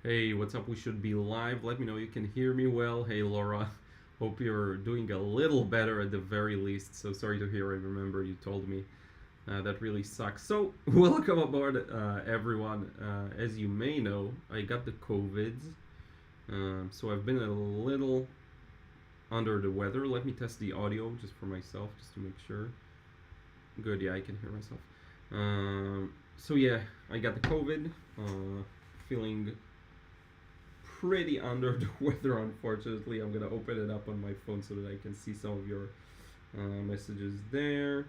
Hey, what's up? We should be live. Let me know you can hear me well. Hey, Laura. Hope you're doing a little better at the very least. So sorry to hear. I remember you told me that really sucks. So, welcome aboard, everyone. As you may know, I got the COVID. So I've been a little under the weather. Let me test the audio just for myself, just to make sure. Good, yeah, I can hear myself. So yeah, I got the COVID. Feeling pretty under the weather, unfortunately. I'm gonna open it up on my phone so that I can see some of your messages there.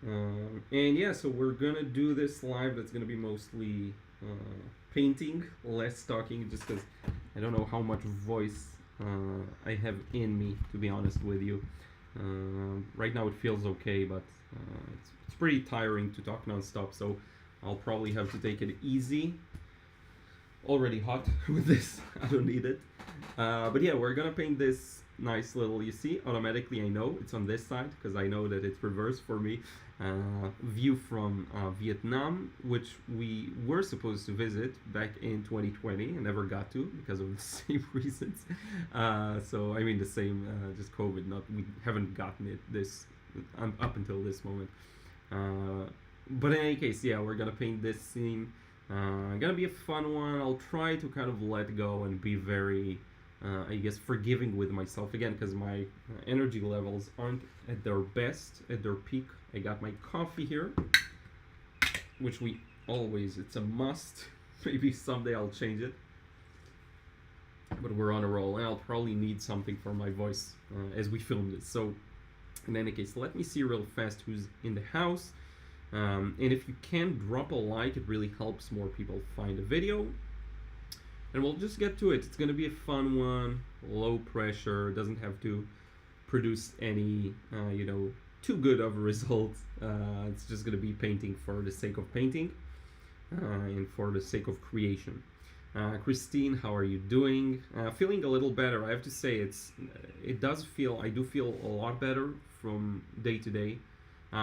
And yeah, so we're gonna do this live. That's gonna be mostly painting, less talking, just because I don't know how much voice I have in me, to be honest with you. Right now it feels okay, but it's pretty tiring to talk nonstop, so I'll probably have to take it easy. Already hot with this. I don't need it. But yeah, we're gonna paint this nice little, you see, automatically I know it's on this side because I know that it's reversed for me. View from Vietnam, which we were supposed to visit back in 2020 and never got to because of the same reasons. So I mean the same, just COVID. Not we haven't gotten it this up until this moment. But in any case, yeah, we're gonna paint this scene. Gonna be a fun one. I'll try to kind of let go and be very, I guess, forgiving with myself again because my energy levels aren't at their best, at their peak. I got my coffee here, which we always, it's a must. Maybe someday I'll change it. But we're on a roll, and I'll probably need something for my voice as we film this. So, in any case, let me see real fast who's in the house. And if you can drop a like, it really helps more people find the video. And we'll just get to it. It's going to be a fun one, low pressure, doesn't have to produce any, too good of a result. It's just going to be painting for the sake of painting and for the sake of creation. Christine, how are you doing? Feeling a little better. I have to say, I do feel a lot better from day to day.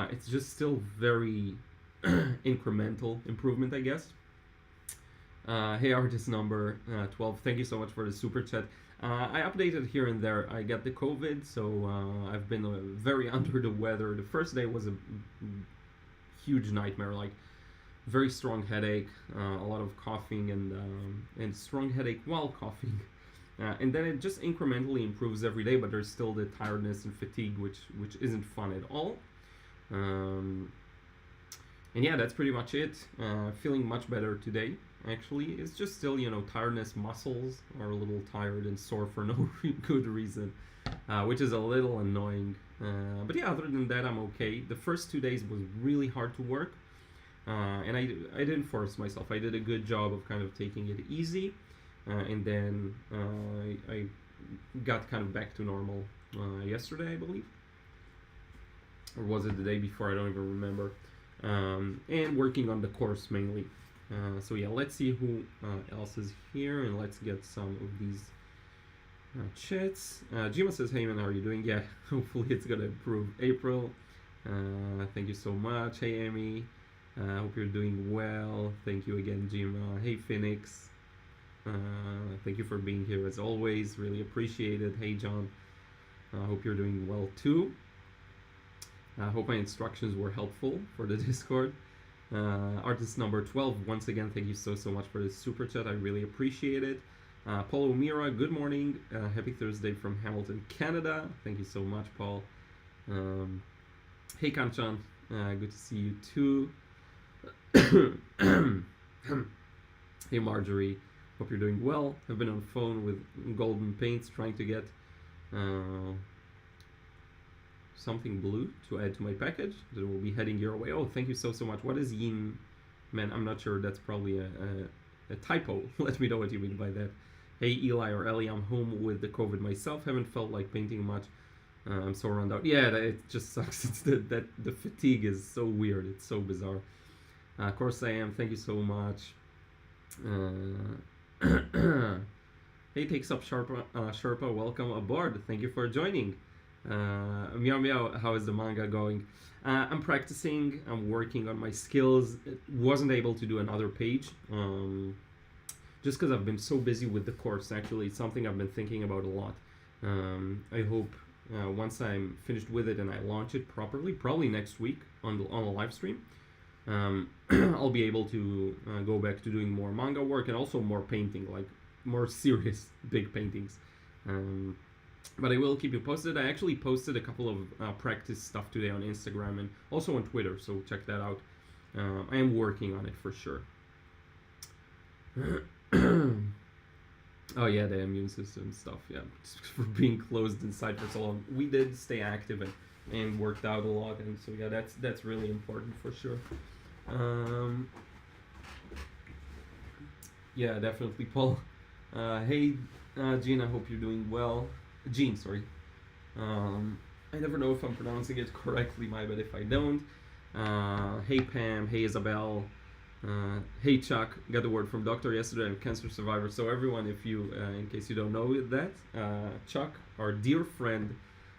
It's just still very incremental improvement, I guess. Hey, artist number 12, thank you so much for the super chat. I updated here and there. I got the COVID, so I've been very under the weather. The first day was a huge nightmare, like very strong headache, a lot of coughing, and strong headache while coughing. And then it just incrementally improves every day, but there's still the tiredness and fatigue, which isn't fun at all. And yeah, that's pretty much it. Feeling much better today, actually. It's just still, tiredness. Muscles are a little tired and sore for no good reason, which is a little annoying. But yeah, other than that, I'm okay. The first 2 days was really hard to work, and I didn't force myself. I did a good job of kind of taking it easy, and then I got kind of back to normal yesterday, I believe. Or was it the day before? I don't even remember. And working on the course mainly. So yeah, let's see who else is here, and let's get some of these chats. Jima says, hey man, how are you doing? Yeah, hopefully it's gonna improve. April, thank you so much. Hey Amy, hope you're doing well. Thank you again, Jima. Hey Phoenix, thank you for being here as always, really appreciate it. Hey John, hope you're doing well too. I hope my instructions were helpful for the Discord. Artist number 12, once again, thank you so much for the super chat. I really appreciate it. Paul O'Meara, good morning. Happy Thursday from Hamilton, Canada. Thank you so much, Paul. Hey, Kanchan, good to see you too. Hey, Marjorie, hope you're doing well. I've been on the phone with Golden Paints trying to get something blue to add to my package that will be heading your way. Oh, thank you so much. What is yin? Man, I'm not sure. That's probably a typo. Let me know what you mean by that. Hey, Eli or Ellie, I'm home with the COVID myself. Haven't felt like painting much. I'm so run out. Yeah, it just sucks. It's the fatigue is so weird. It's so bizarre. Of course I am. Thank you so much. Hey, Takes Up Sherpa, welcome aboard. Thank you for joining. Meow Meow, how is the manga going? I'm practicing, I'm working on my skills. Wasn't able to do another page just because I've been so busy with the course. Actually, it's something I've been thinking about a lot. I hope once I'm finished with it and I launch it properly, probably next week on a live stream, I'll be able to go back to doing more manga work and also more painting, like more serious big paintings. But I will keep you posted. I actually posted a couple of practice stuff today on Instagram and also on Twitter, so check that out. I am working on it for sure. Oh yeah, the immune system stuff, yeah. For being closed inside for so long. We did stay active and worked out a lot, and so yeah, that's really important for sure. Yeah, definitely, Paul. Hey, Jean, I hope you're doing well. Jean, sorry. I never know if I'm pronouncing it correctly, my bad if I don't. Hey, Pam. Hey, Isabel. Hey, Chuck. Got the word from doctor yesterday. I'm a cancer survivor. So everyone, if you, in case you don't know that, Chuck, our dear friend,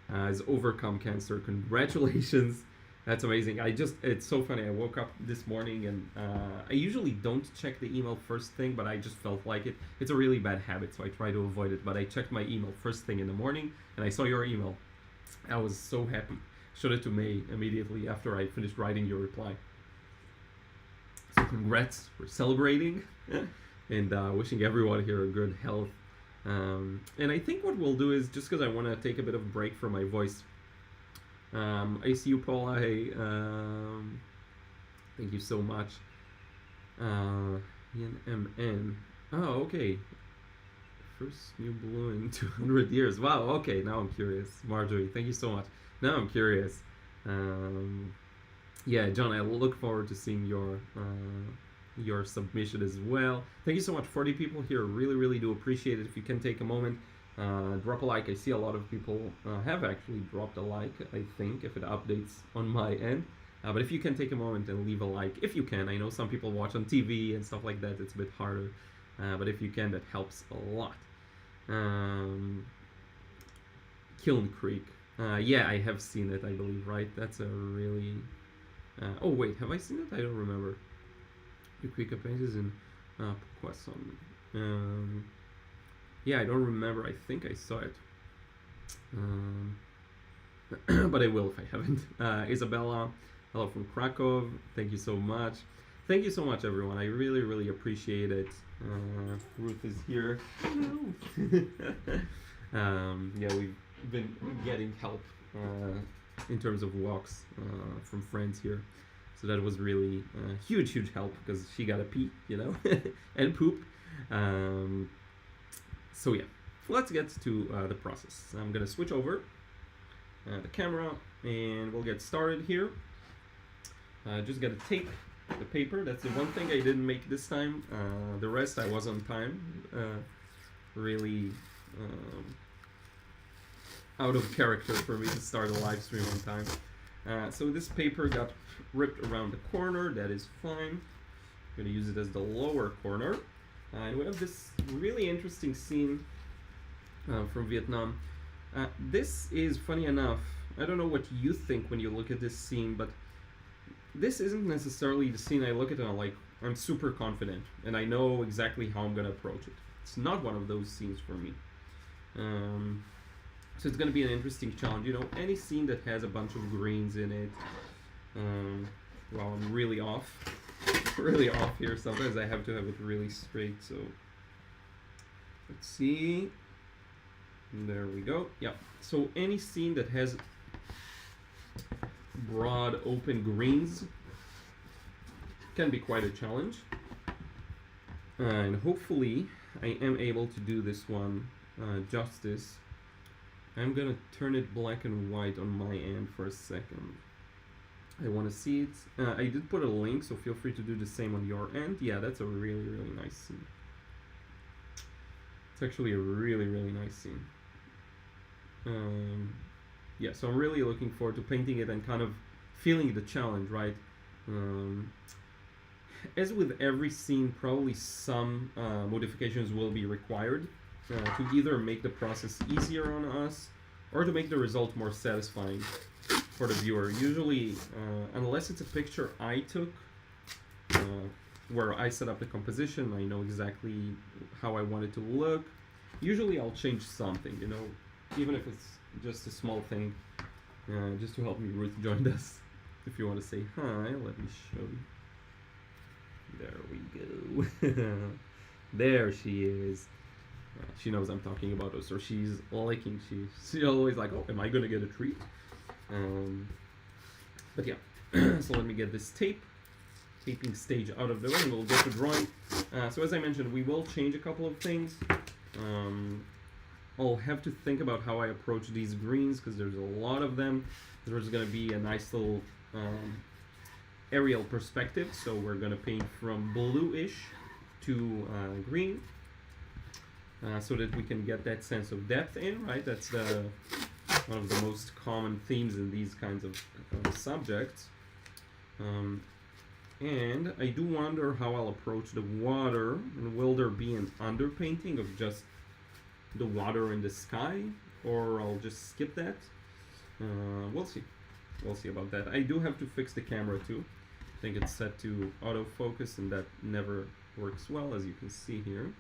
has overcome cancer. Congratulations. That's amazing. It's so funny. I woke up this morning and I usually don't check the email first thing, but I just felt like it. It's a really bad habit, so I try to avoid it. But I checked my email first thing in the morning and I saw your email. I was so happy. Showed it to May immediately after I finished writing your reply. So congrats for celebrating and wishing everyone here a good health. And I think what we'll do is, just because I want to take a bit of a break from my voice, I see you, Paula. Hey, thank you so much. MN. Oh, okay. First new blue in 200 years. Wow, okay, now I'm curious. Marjorie, thank you so much. Now I'm curious. Yeah, John, I look forward to seeing your submission as well. Thank you so much. 40 people here. Really, really do appreciate it. If you can take a moment, drop a like. I see a lot of people have actually dropped a like, I think, if it updates on my end. But if you can take a moment and leave a like, if you can. I know some people watch on TV and stuff like that. It's a bit harder. But if you can, that helps a lot. Kiln Creek. Yeah, I have seen it, I believe, right? That's a really... oh, wait, have I seen it? I don't remember. The Creek of Pages in Poisson. Yeah, I don't remember. I think I saw it. But I will if I haven't. Isabella, hello from Krakow. Thank you so much. Thank you so much, everyone. I really, really appreciate it. Ruth is here. Yeah, we've been getting help in terms of walks from friends here. So that was really huge, huge help because she got to pee, you know, and poop. So yeah, let's get to the process. I'm going to switch over the camera and we'll get started here. Just got to tape the paper. That's the one thing I didn't make this time. The rest I was on time. Really out of character for me to start a live stream on time. So this paper got ripped around the corner. That is fine. I'm going to use it as the lower corner. And we have this really interesting scene from Vietnam. This is, funny enough, I don't know what you think when you look at this scene, but this isn't necessarily the scene I look at and I'm super confident and I know exactly how I'm going to approach it. It's not one of those scenes for me. So it's going to be an interesting challenge. You know, any scene that has a bunch of greens in it, well, I'm really off here. Sometimes I have to have it really straight. So let's see. There we go. Yeah. So any scene that has broad open greens can be quite a challenge. And hopefully I am able to do this one justice. I'm gonna turn it black and white on my end for a second. I want to see it. I did put a link, so feel free to do the same on your end. Yeah, that's a really, really nice scene. It's actually a really, really nice scene. Yeah, so I'm really looking forward to painting it and kind of feeling the challenge, right? As with every scene, probably some modifications will be required to either make the process easier on us or to make the result more satisfying for the viewer. Usually, unless it's a picture I took, where I set up the composition. I know exactly how I want it to look. Usually I'll change something, you know, even if it's just a small thing, just to help me. Ruth joined us. If you want to say hi, let me show you. There we go. There she is. She knows I'm talking about her, so she's licking. She's always like, oh, am I gonna get a treat? But yeah, so let me get this taping stage out of the way and we'll get to drawing. So as I mentioned, we will change a couple of things. I'll have to think about how I approach these greens because there's a lot of them. There's going to be a nice little aerial perspective, so we're going to paint from bluish to green so that we can get that sense of depth in, right? That's one of the most common themes in these kinds of subjects. And I do wonder how I'll approach the water, and will there be an underpainting of just the water in the sky, or I'll just skip that. We'll see. We'll see about that. I do have to fix the camera too. I think it's set to autofocus and that never works well, as you can see here.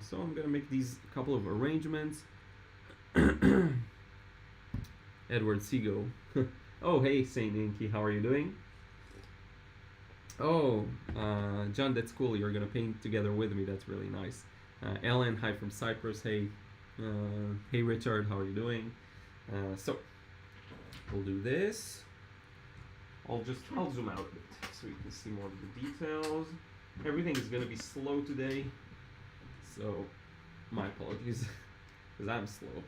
So I'm gonna make these couple of arrangements. Edward Seago. Oh, hey, Saint Inky, how are you doing? Oh, John, that's cool. You're gonna paint together with me. That's really nice. Ellen, hi from Cyprus. Hey, hey, Richard, how are you doing? So we'll do this. I'll zoom out a bit so you can see more of the details. Everything is gonna be slow today, so my apologies, because I'm slow.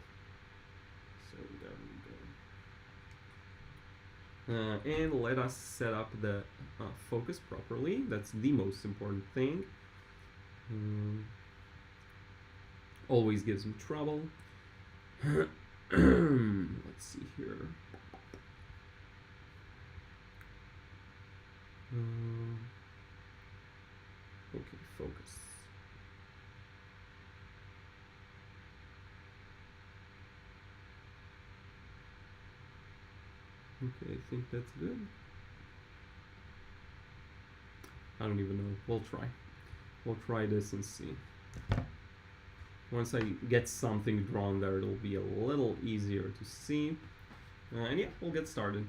So there we go. And let us set up the focus properly. That's the most important thing. Always gives me trouble. Let's see here. Okay, focus. Okay, I think that's good. I don't even know. We'll try. We'll try this and see. Once I get something drawn there, it'll be a little easier to see. And yeah, we'll get started.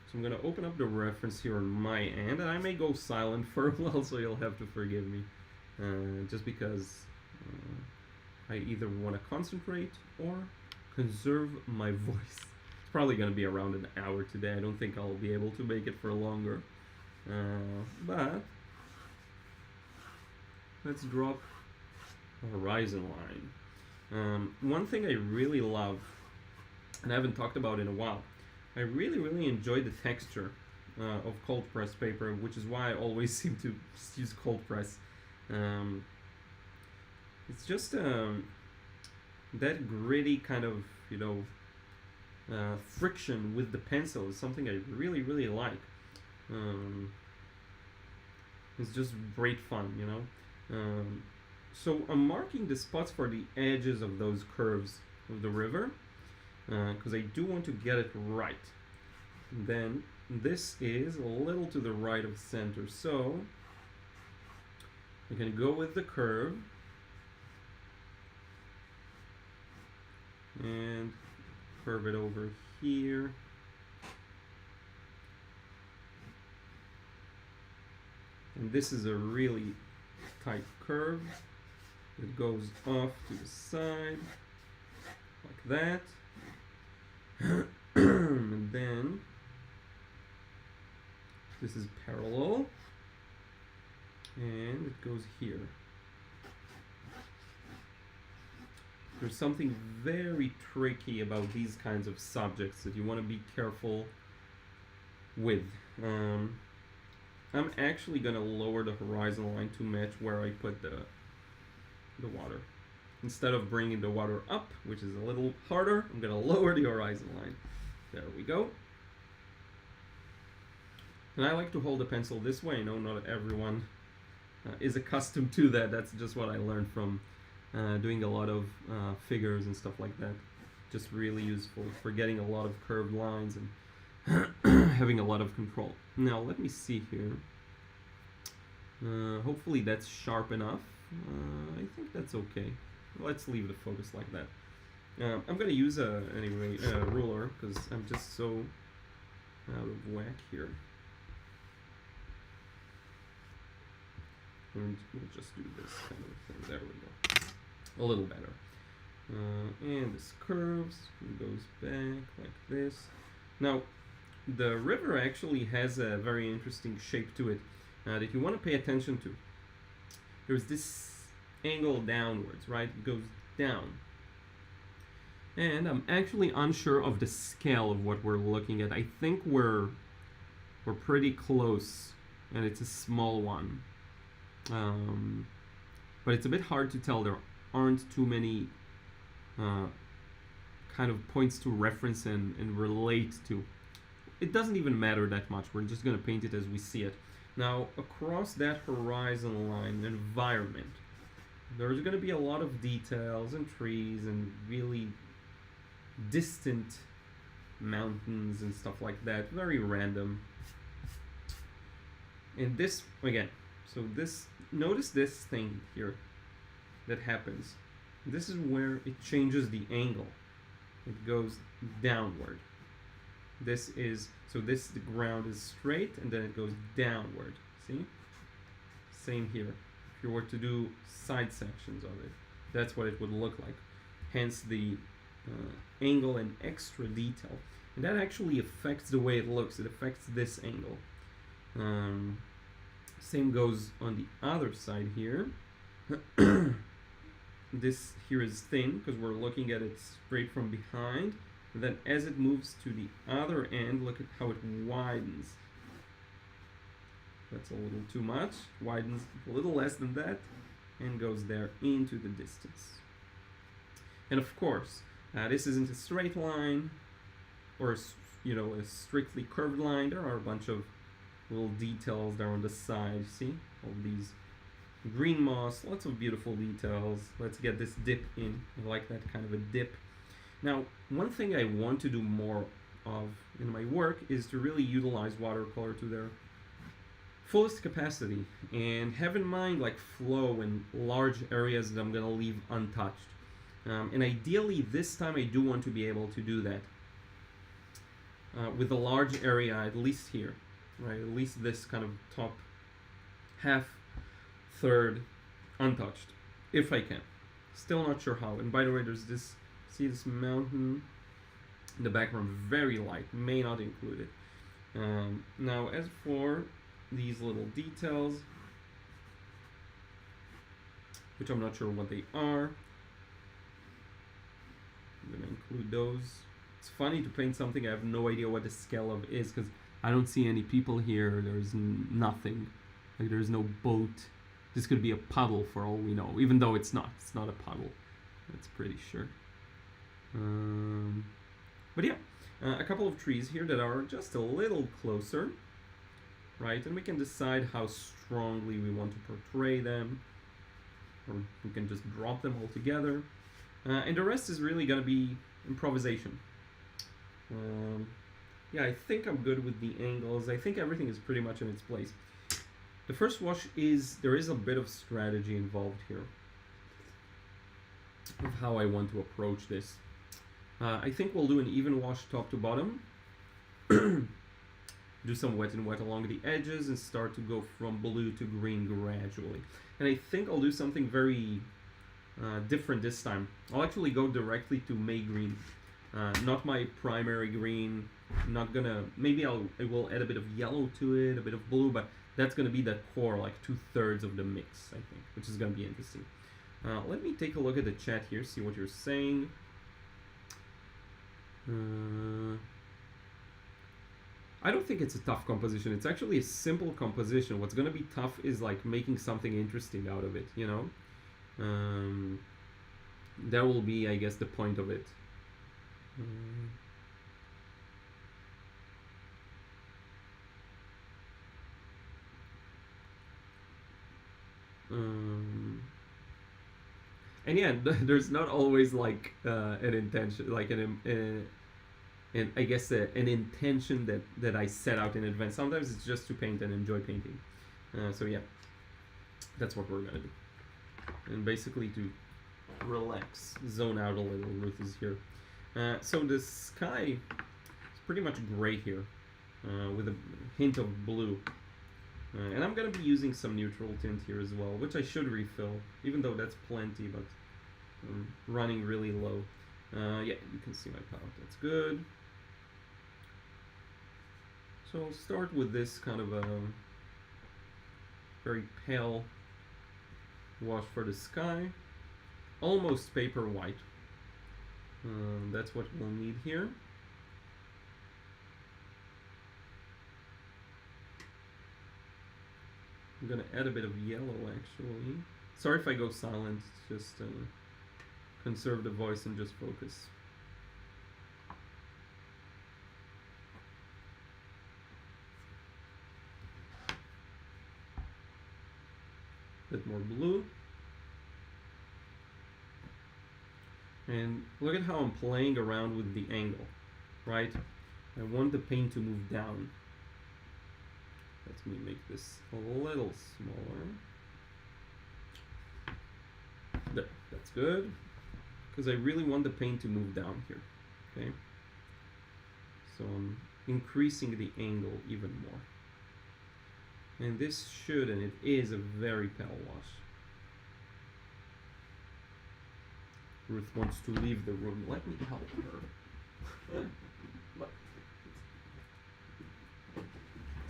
So I'm going to open up the reference here on my end, and I may go silent for a while, so you'll have to forgive me. Just because I either want to concentrate or conserve my voice. It's probably going to be around an hour today. I don't think I'll be able to make it for longer. But let's drop a horizon line. One thing I really love, and I haven't talked about in a while, I really enjoy the texture of cold press paper, which is why I always seem to use cold press. It's just that gritty kind of, you know, friction with the pencil is something I really like. It's just great fun, you know. So I'm marking the spots for the edges of those curves of the river, because I do want to get it right. And then this is a little to the right of center, so I can go with the curve and curve it over here. And this is a really tight curve. It goes off to the side like that. And then this is parallel and it goes here. There's something very tricky about these kinds of subjects that you want to be careful with. I'm actually going to lower the horizon line to match where I put the water. Instead of bringing the water up, which is a little harder, I'm going to lower the horizon line. There we go. And I like to hold the pencil this way. I know not everyone is accustomed to that. That's just what I learned from doing a lot of figures and stuff like that. Just really useful for getting a lot of curved lines and having a lot of control. Now let me see here. Hopefully that's sharp enough. I think that's okay. Let's leave the focus like that. I'm gonna use a ruler because I'm just so out of whack here. And we'll just do this kind of thing. There we go. A little better. And this curves and goes back like this. Now, the river actually has a very interesting shape to it that you want to pay attention to. There's this angle downwards, right? It goes down. And I'm actually unsure of the scale of what we're looking at. I think we're pretty close, and it's a small one. But it's a bit hard to tell. There aren't too many kind of points to reference and relate to. It doesn't even matter that much. We're just going to paint it as we see it. Now, across that horizon line, environment, there's going to be a lot of details and trees and really distant mountains and stuff like that. Very random. And this, again, so this, notice this thing here that happens. This is where it changes the angle. It goes downward. This is, so this, the ground is straight and then it goes downward. See? Same here. If you were to do side sections of it, that's what it would look like. Hence the angle and extra detail. And that actually affects the way it looks. It affects this angle. Same goes on the other side here. This here is thin because we're looking at it straight from behind. And then as it moves to the other end, look at how it widens. That's a little too much. Widens a little less than that and goes there into the distance. And of course, this isn't a straight line or a strictly curved line. There are a bunch of little details there on the side. See all these green moss, lots of beautiful details. Let's get this dip in. I like that kind of a dip. Now, one thing I want to do more of in my work is to really utilize watercolor to their fullest capacity and have in mind like flow and large areas that I'm going to leave untouched. And ideally this time I do want to be able to do that with a large area, at least here, right? At least this kind of top half, third, untouched, if I can. Still not sure how. And by the way, there's this, see this mountain in the background, very light, may not include it. Now as for these little details, which I'm not sure what they are, I'm gonna include those. It's funny to paint something I have no idea what the scale of is because I don't see any people here. There's nothing, like there's no boat. This could be a puddle for all we know, even though it's not a puddle. That's pretty sure. But yeah, a couple of trees here that are just a little closer, right? And we can decide how strongly we want to portray them, or we can just drop them all together. And the rest is really gonna be improvisation. Yeah, I think I'm good with the angles. I think everything is pretty much in its place. The first wash there is a bit of strategy involved here of how I want to approach this. I think we'll do an even wash top to bottom. Do some wet and wet along the edges and start to go from blue to green gradually. And I think I'll do something very different this time. I'll actually go directly to May green. Not my primary green. Not gonna, maybe I will add a bit of yellow to it, a bit of blue, but that's gonna be the core, like 2/3 of the mix, I think, which is gonna be interesting. Let me take a look at the chat here, see what you're saying. I don't think it's a tough composition. It's actually a simple composition. What's gonna be tough is like making something interesting out of it, you know? That will be, I guess, the point of it. And yeah, there's not always like an intention, like an I guess an intention that I set out in advance. Sometimes it's just to paint and enjoy painting. So yeah, That's what we're gonna do. And basically to relax, zone out a little, Ruth is here. So the sky is pretty much gray here, with a hint of blue. And I'm gonna be using some neutral tint here as well, which I should refill, even though that's plenty, but I'm running really low. Yeah, you can see my palette, that's good. So I'll start with this kind of a very pale wash for the sky, almost paper white. That's what we'll need here. I'm gonna add a bit of yellow actually. Sorry if I go silent, just conserve the voice and just focus. Bit more blue. And look at how I'm playing around with the angle, right? I want the paint to move down. Let me make this a little smaller. There, that's good. Because I really want the paint to move down here, okay? So I'm increasing the angle even more. And this should, and it is, a very pale wash. Ruth wants to leave the room. Let me help her.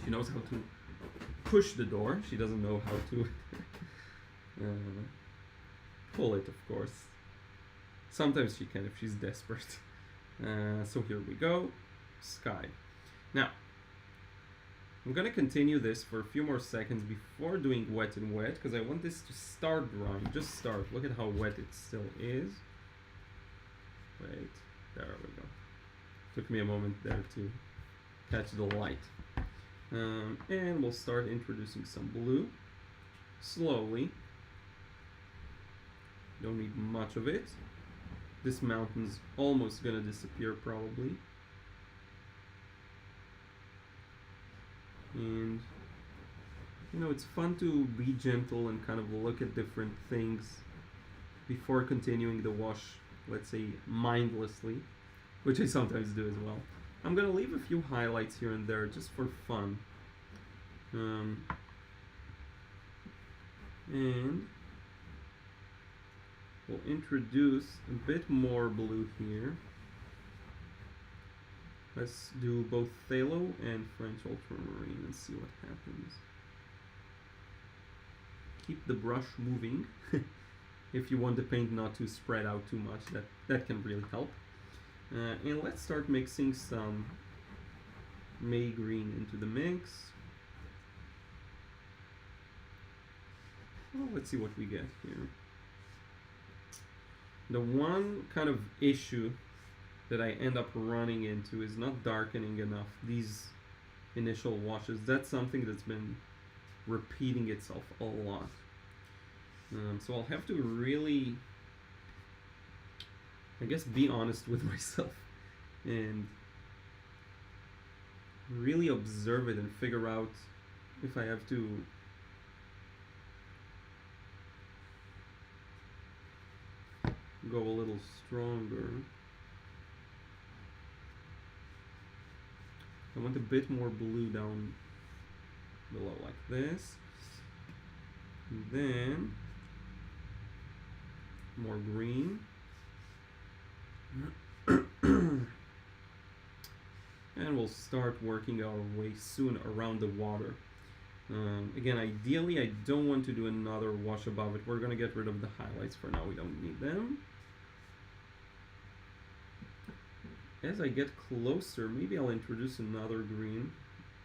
She knows how to push the door. She doesn't know how to pull it, of course. Sometimes she can if she's desperate. So here we go. Sky. Now, I'm gonna continue this for a few more seconds before doing wet and wet, because I want this to start drying. Just start. Look at how wet it still is. Wait, there we go. Took me a moment there to catch the light. And we'll start introducing some blue. Slowly. Don't need much of it. This mountain's almost gonna disappear probably. And you know, it's fun to be gentle and kind of look at different things before continuing the wash, let's say mindlessly, which I sometimes do as well. I'm gonna leave a few highlights here and there just for fun. And we'll introduce a bit more blue here. Let's do both phthalo and French ultramarine and see what happens. Keep the brush moving. If you want the paint not to spread out too much, that can really help. And let's start mixing some May green into the mix. Well, let's see what we get here. The one kind of issue that I end up running into is not darkening enough these initial washes. That's something that's been repeating itself a lot. So I'll have to really, I guess, be honest with myself and really observe it and figure out if I have to go a little stronger. I want a bit more blue down below like this. And then more green. And we'll start working our way soon around the water. Again, ideally I don't want to do another wash above it. We're gonna get rid of the highlights for now. We don't need them. As I get closer, maybe I'll introduce another green.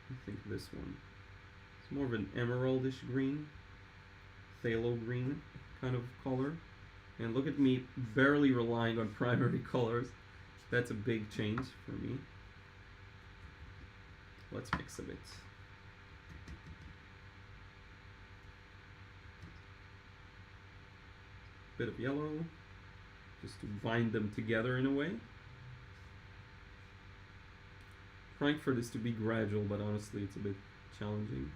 I think this one. It's more of an emeraldish green, phthalo green kind of color. And look at me barely relying on primary colors. That's a big change for me. Let's mix a bit. Bit of yellow, just to bind them together in a way. Trying for this to be gradual, but honestly it's a bit challenging.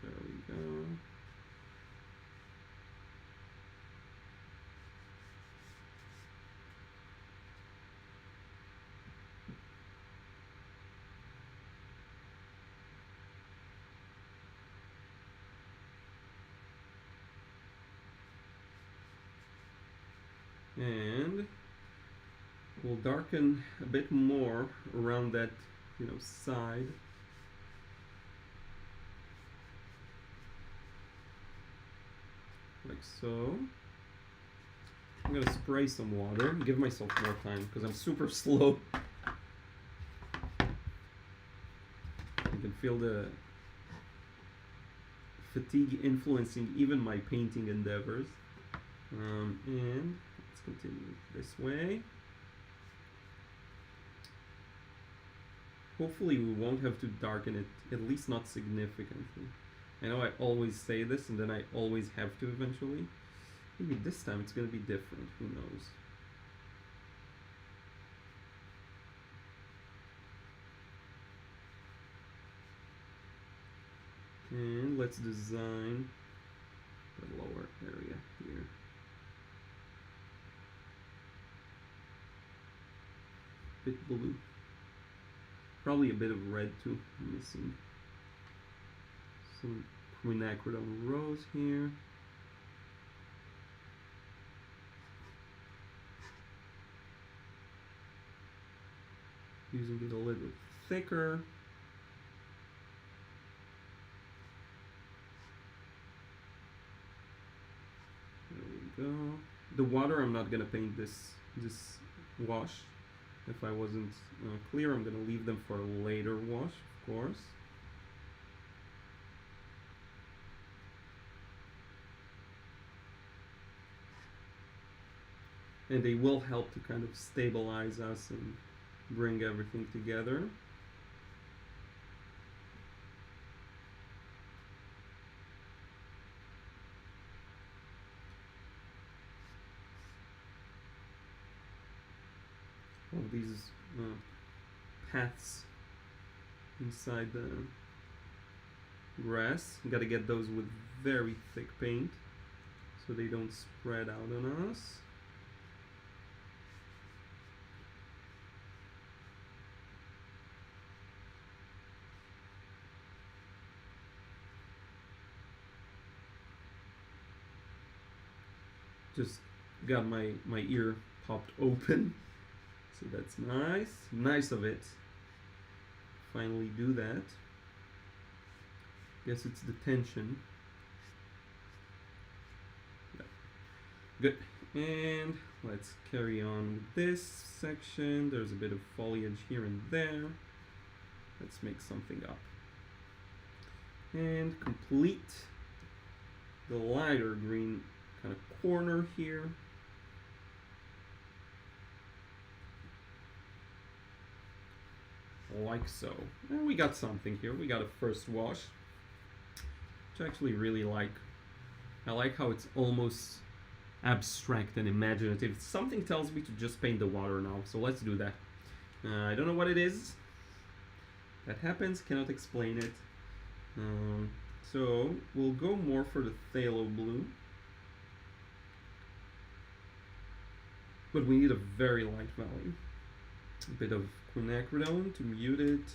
There we go. And we'll darken a bit more around that, you know, side. Like so. I'm gonna spray some water, give myself more time because I'm super slow. You can feel the fatigue influencing even my painting endeavors. And let's continue this way. Hopefully we won't have to darken it, at least not significantly. I know I always say this and then I always have to eventually. Maybe this time it's going to be different, who knows. And let's design the lower area here. Bit blue. Probably a bit of red too, missing. Some quinacridone rose here. Using it a little thicker. There we go. The water, I'm not gonna paint this wash. If I wasn't clear, I'm gonna leave them for a later wash, of course. And they will help to kind of stabilize us and bring everything together. All these paths inside the grass. You gotta get those with very thick paint so they don't spread out on us. Just got my ear popped open, so that's nice of it. Finally do that. Guess it's the tension. Yeah. Good. And let's carry on with this section. There's a bit of foliage here and there. Let's make something up. And complete the lighter green kind of corner here. Like so. And we got something here. We got a first wash, which I actually really like. I like how it's almost abstract and imaginative. Something tells me to just paint the water now, so let's do that. I don't know what it is. That happens, cannot explain it. So we'll go more for the phthalo blue. But we need a very light value. A bit of quinacridone to mute it,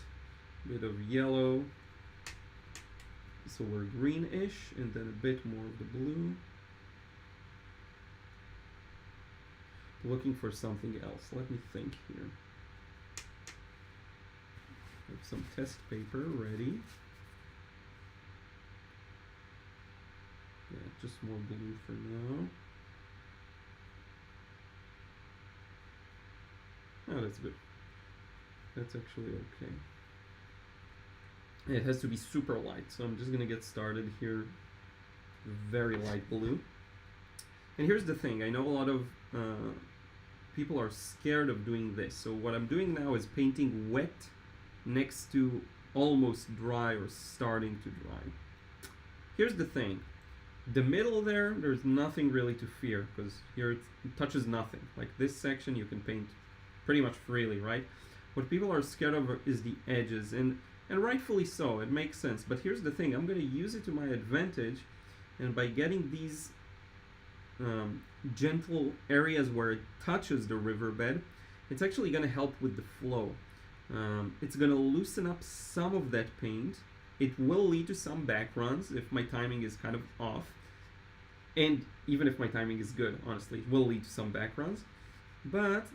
a bit of yellow, so we're greenish, and then a bit more of the blue. Looking for something else. Let me think here. Have some test paper ready. Yeah, just more blue for now. Oh, that's good. That's actually okay. It has to be super light, so I'm just gonna get started here. Very light blue. And here's the thing, I know a lot of people are scared of doing this. So what I'm doing now is painting wet next to almost dry or starting to dry. Here's the thing. The middle there's nothing really to fear, because here it touches nothing. Like this section you can paint pretty much freely, right? What people are scared of is the edges, and And rightfully so, it makes sense. But here's the thing, I'm going to use it to my advantage, and by getting these gentle areas where it touches the riverbed, it's actually going to help with the flow. It's going to loosen up some of that paint. It will lead to some backgrounds if my timing is kind of off. And even if my timing is good, honestly, it will lead to some backgrounds. But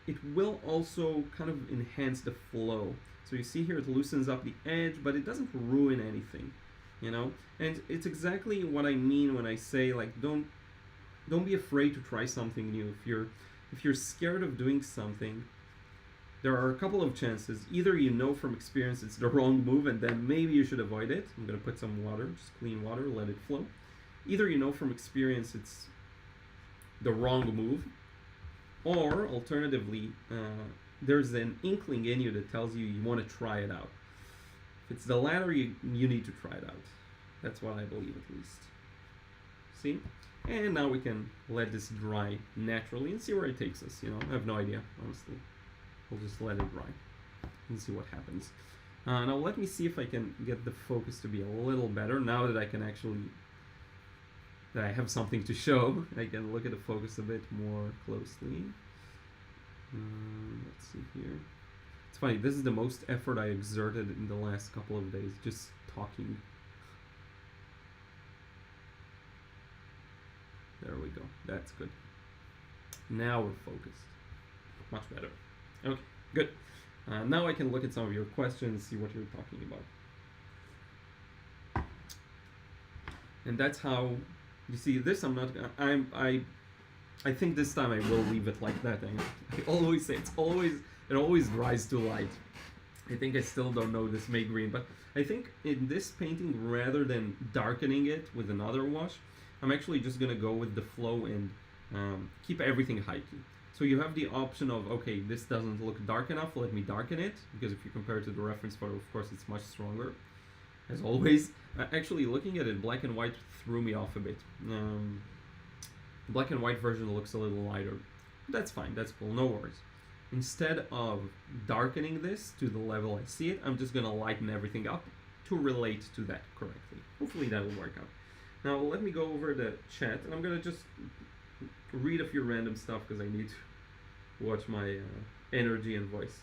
it will also kind of enhance the flow. So you see here it loosens up the edge, but it doesn't ruin anything, you know? And it's exactly what I mean when I say, like, don't be afraid to try something new. If you're scared of doing something, there are a couple of chances. Either you know from experience it's the wrong move and then maybe you should avoid it. I'm going to put some water, just clean water, let it flow. Either you know from experience it's the wrong move, or alternatively, there's an inkling in you that tells you want to try it out. If it's the latter, you need to try it out. That's what I believe, at least. See? And now we can let this dry naturally and see where it takes us. You know, I have no idea, honestly. We'll just let it dry and see what happens. Now let me see if I can get the focus to be a little better. Now that I can actually, that I have something to show, I can look at the focus a bit more closely. Let's see here. It's funny, this is the most effort I exerted in the last couple of days, just talking. There we go, that's good. Now we're focused. Much better. Okay, good. Now I can look at some of your questions, see what you're talking about. And that's how, you see this, I think this time I will leave it like that. I always say it always dries too light. I think I still don't know this May green, but I think in this painting, rather than darkening it with another wash, I'm actually just gonna go with the flow and keep everything high key. So you have the option of, okay, this doesn't look dark enough, let me darken it, because if you compare it to the reference photo, of course, it's much stronger, as always. Actually, looking at it, black and white threw me off a bit. Black and white version looks a little lighter. That's fine, that's cool, no worries. Instead of darkening this to the level I see it, I'm just gonna lighten everything up to relate to that correctly. Hopefully that will work out. Now let me go over the chat, and I'm gonna just read a few random stuff because I need to watch my energy and voice.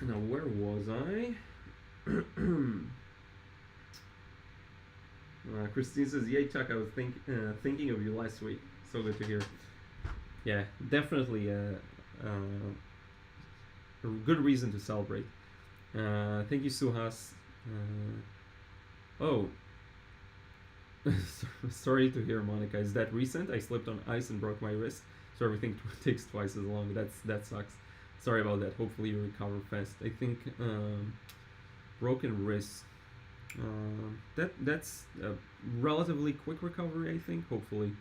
Now where was I? Christine says, "Yay, Chuck! I was thinking of you last week. So good to hear." Yeah, definitely a good reason to celebrate. Thank you, Suhas. Oh, sorry to hear, Monica. Is that recent? I slipped on ice and broke my wrist, so everything takes twice as long. That sucks. Sorry about that. Hopefully you recover fast. I think broken wrist. That's a relatively quick recovery, I think. Hopefully.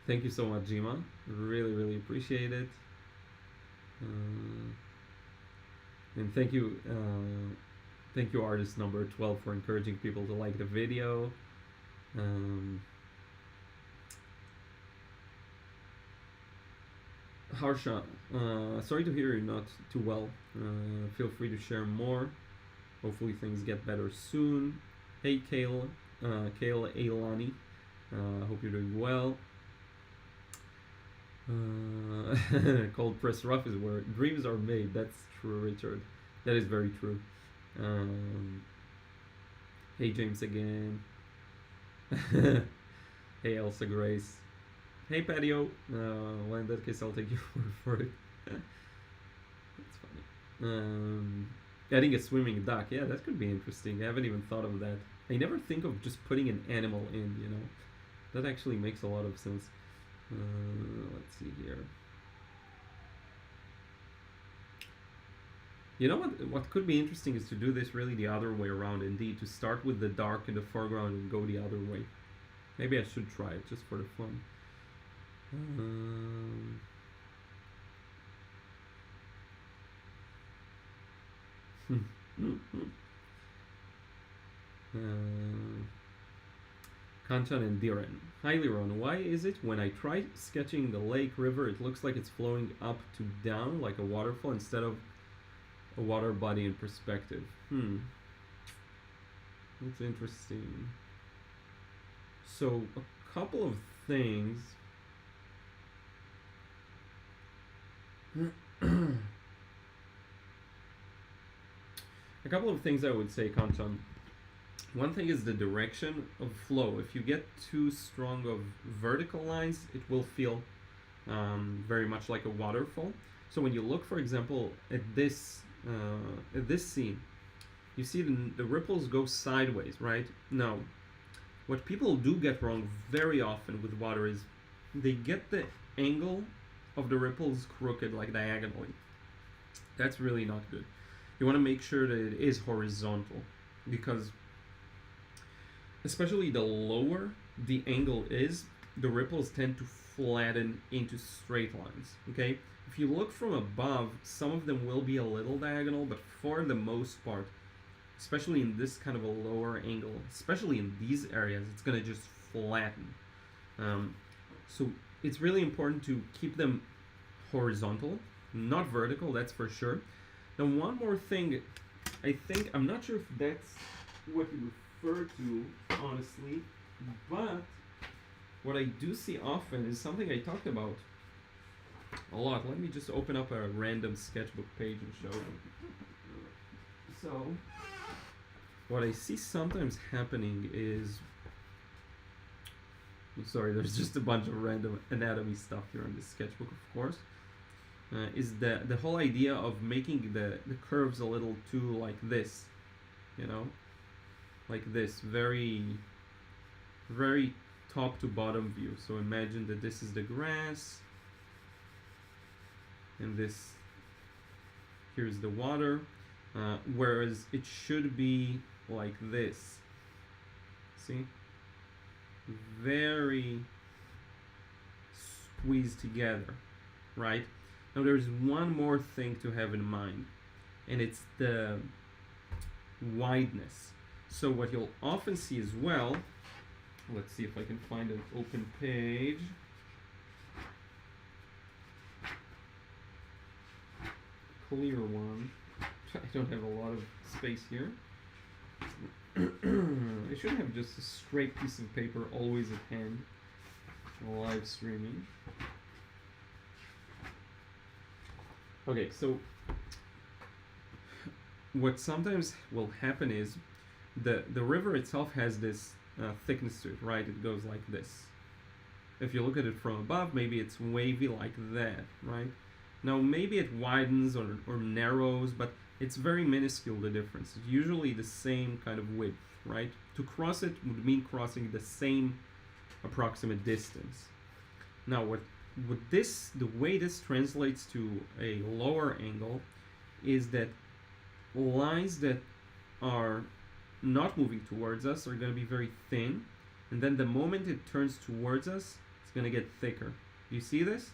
Thank you so much, Jima. Really appreciate it. And thank you, artist number 12, for encouraging people to like the video. Harsha, sorry to hear you're not too well. Feel free to share more. Hopefully things get better soon. Hey, Kale Ailani. Hope you're doing well. Cold press rough is where dreams are made. That's true, Richard. That is very true. Hey, James again. Hey, Elsa Grace. Hey, Patio. Well, in that case, I'll take your word for it. That's funny. Adding a swimming duck. Yeah, that could be interesting. I haven't even thought of that. I never think of just putting an animal in, you know. That actually makes a lot of sense. Let's see here. You know what could be interesting is to do this really the other way around, indeed, to start with the dark in the foreground and go the other way. Maybe I should try it just for the fun. Kanchan and Liron. Hi Liron, why is it when I try sketching the lake river it looks like it's flowing up to down like a waterfall instead of a water body in perspective? That's interesting. So a couple of things. A couple of things I would say, Kantan. One thing is the direction of flow. If you get too strong of vertical lines, it will feel very much like a waterfall. So when you look, for example, at this scene, you see the ripples go sideways, right? Now, what people do get wrong very often with water is they get the angle of the ripples crooked, like diagonally. That's really not good. You want to make sure that it is horizontal, because especially the lower the angle is, the ripples tend to flatten into straight lines, okay? If you look from above, some of them will be a little diagonal, but for the most part, especially in this kind of a lower angle, especially in these areas, it's going to just flatten. So it's really important to keep them horizontal, not vertical, that's for sure. Now, one more thing, I'm not sure if that's what you refer to, honestly, but what I do see often is something I talked about a lot. Let me just open up a random sketchbook page and show them. So, what I see sometimes happening is, sorry, there's just a bunch of random anatomy stuff here in this sketchbook, of course. Is the whole idea of making the curves a little too like this, you know, like this, very very top to bottom view. So imagine that this is the grass, and this here's the water, whereas it should be like this. See, very squeezed together, right? Now there's one more thing to have in mind, and it's the wideness. So what you'll often see as well, let's see if I can find an open page. Clear one. I don't have a lot of space here. I should have just a straight piece of paper always at hand while live streaming. Okay, so what sometimes will happen is the river itself has this thickness to it, right? It goes like this. If you look at it from above, maybe it's wavy like that, right? Now maybe it widens or narrows, but it's very minuscule, the difference. It's usually the same kind of width, right? To cross it would mean crossing the same approximate distance. Now the way this translates to a lower angle is that lines that are not moving towards us are going to be very thin, and then the moment it turns towards us, it's going to get thicker. You see this?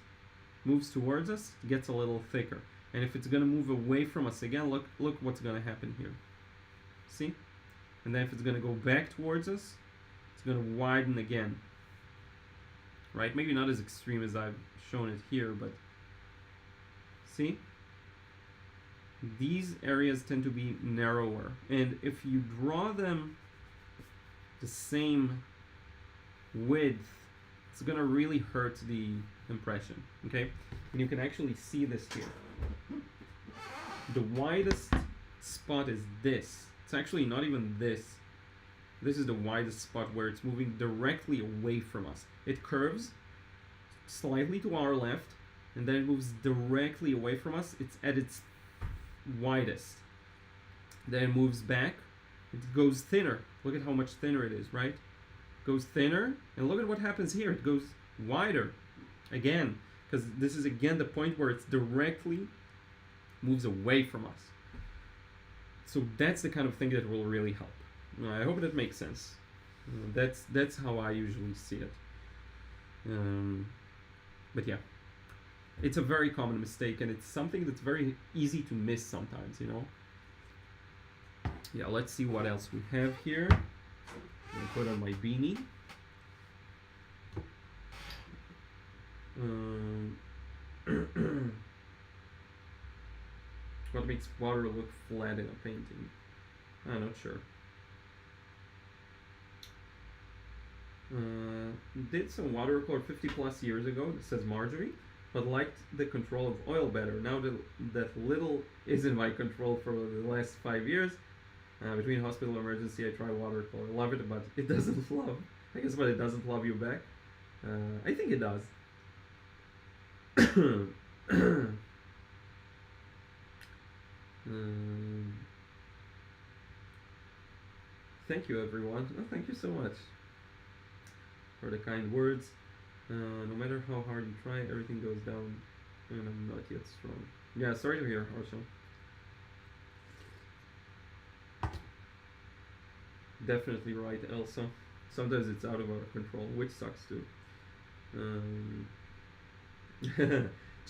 Moves towards us, gets a little thicker. And if it's going to move away from us again, look what's going to happen here. See? And then if it's going to go back towards us, it's going to widen again. Right? Maybe not as extreme as I've shown it here, but see? These areas tend to be narrower. And if you draw them the same width, it's going to really hurt the impression. Okay? And you can actually see this here. The widest spot is this. It's actually not even this. This is the widest spot where it's moving directly away from us. It curves slightly to our left, and then it moves directly away from us. It's at its widest. Then it moves back. It goes thinner. Look at how much thinner it is, right? It goes thinner, and look at what happens here. It goes wider again, because this is again the point where it's directly moves away from us. So that's the kind of thing that will really help. I hope that makes sense. That's how I usually see it. But yeah, it's a very common mistake, and it's something that's very easy to miss sometimes, you know. Yeah, let's see what else we have here. I'm gonna put on my beanie. Um, what makes water look flat in a painting? I'm not sure. Did some watercolor 50 plus years ago, says Marjorie, but liked the control of oil better. Now that little is in my control for the last 5 years, between hospital emergency, I try watercolor. Love it, but it doesn't love. I guess, but it doesn't love you back. I think it does. Thank you, everyone. Oh, thank you so much for the kind words. No matter how hard you try, everything goes down, and I'm not yet strong. Yeah, sorry to hear, Harsha. Definitely right, Elsa. Sometimes it's out of our control, which sucks too.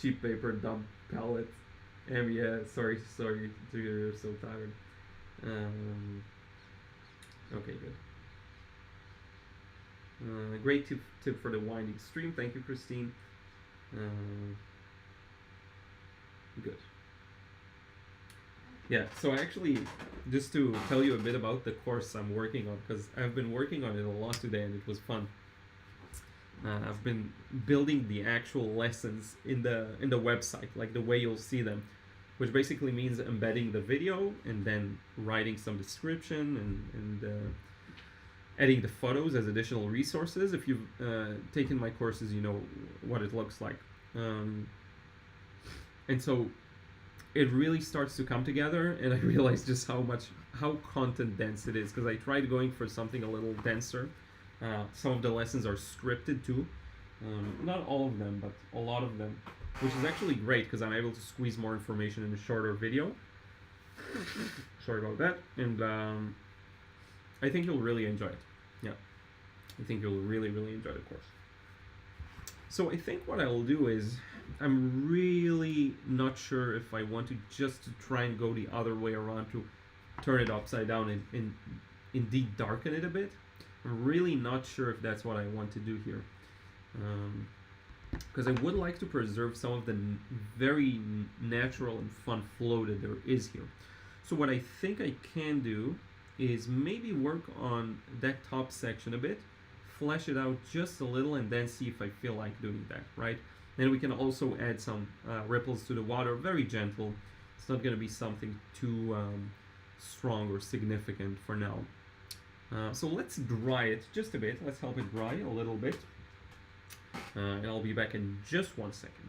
Cheap paper, dumb palette. Yeah, sorry to hear you're so tired. Okay, good. Great tip for the winding stream. Thank you, Christine. Good. Yeah, so actually, just to tell you a bit about the course I'm working on, because I've been working on it a lot today and it was fun. I've been building the actual lessons in the website, like the way you'll see them, which basically means embedding the video and then writing some description and adding the photos as additional resources. If you've taken my courses, you know what it looks like. And so it really starts to come together, and I realized just how content dense it is, because I tried going for something a little denser. Some of the lessons are scripted too. Not all of them, but a lot of them, which is actually great because I'm able to squeeze more information in a shorter video. Sorry about that. And I think you'll really enjoy it. Yeah, I think you'll really enjoy the course. So I think what I'll do is, I'm really not sure if I want to just try and go the other way around to turn it upside down and indeed darken it a bit. I'm really not sure if that's what I want to do here. Because I would like to preserve some of the very natural and fun flow that there is here. So what I think I can do is maybe work on that top section a bit, flesh it out just a little, and then see if I feel like doing that, right? Then we can also add some ripples to the water, very gentle. It's not going to be something too strong or significant for now. So let's dry it just a bit. Let's help it dry a little bit. And I'll be back in just 1 second.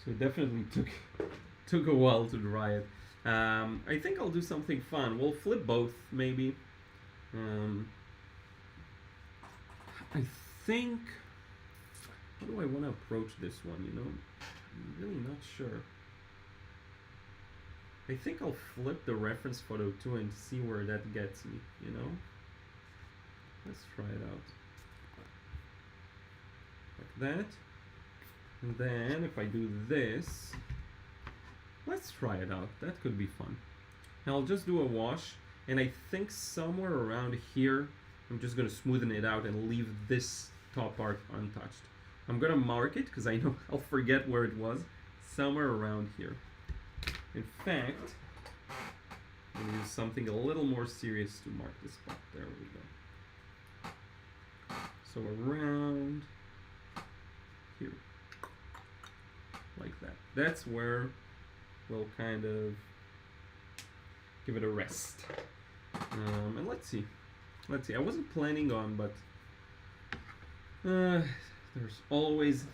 So it definitely took a while to dry it. I think I'll do something fun. We'll flip both, maybe. I think... How do I want to approach this one, you know? I'm really not sure. I think I'll flip the reference photo too and see where that gets me, you know? Let's try it out. Like that. And then if I do this, let's try it out. That could be fun. And I'll just do a wash, and I think somewhere around here, I'm just gonna smoothen it out and leave this top part untouched. I'm gonna mark it because I know I'll forget where it was. Somewhere around here. In fact, I'm gonna use something a little more serious to mark this spot. There we go. So around here. Like that. That's where we'll kind of give it a rest. And let's see. I wasn't planning on, but Uh, there always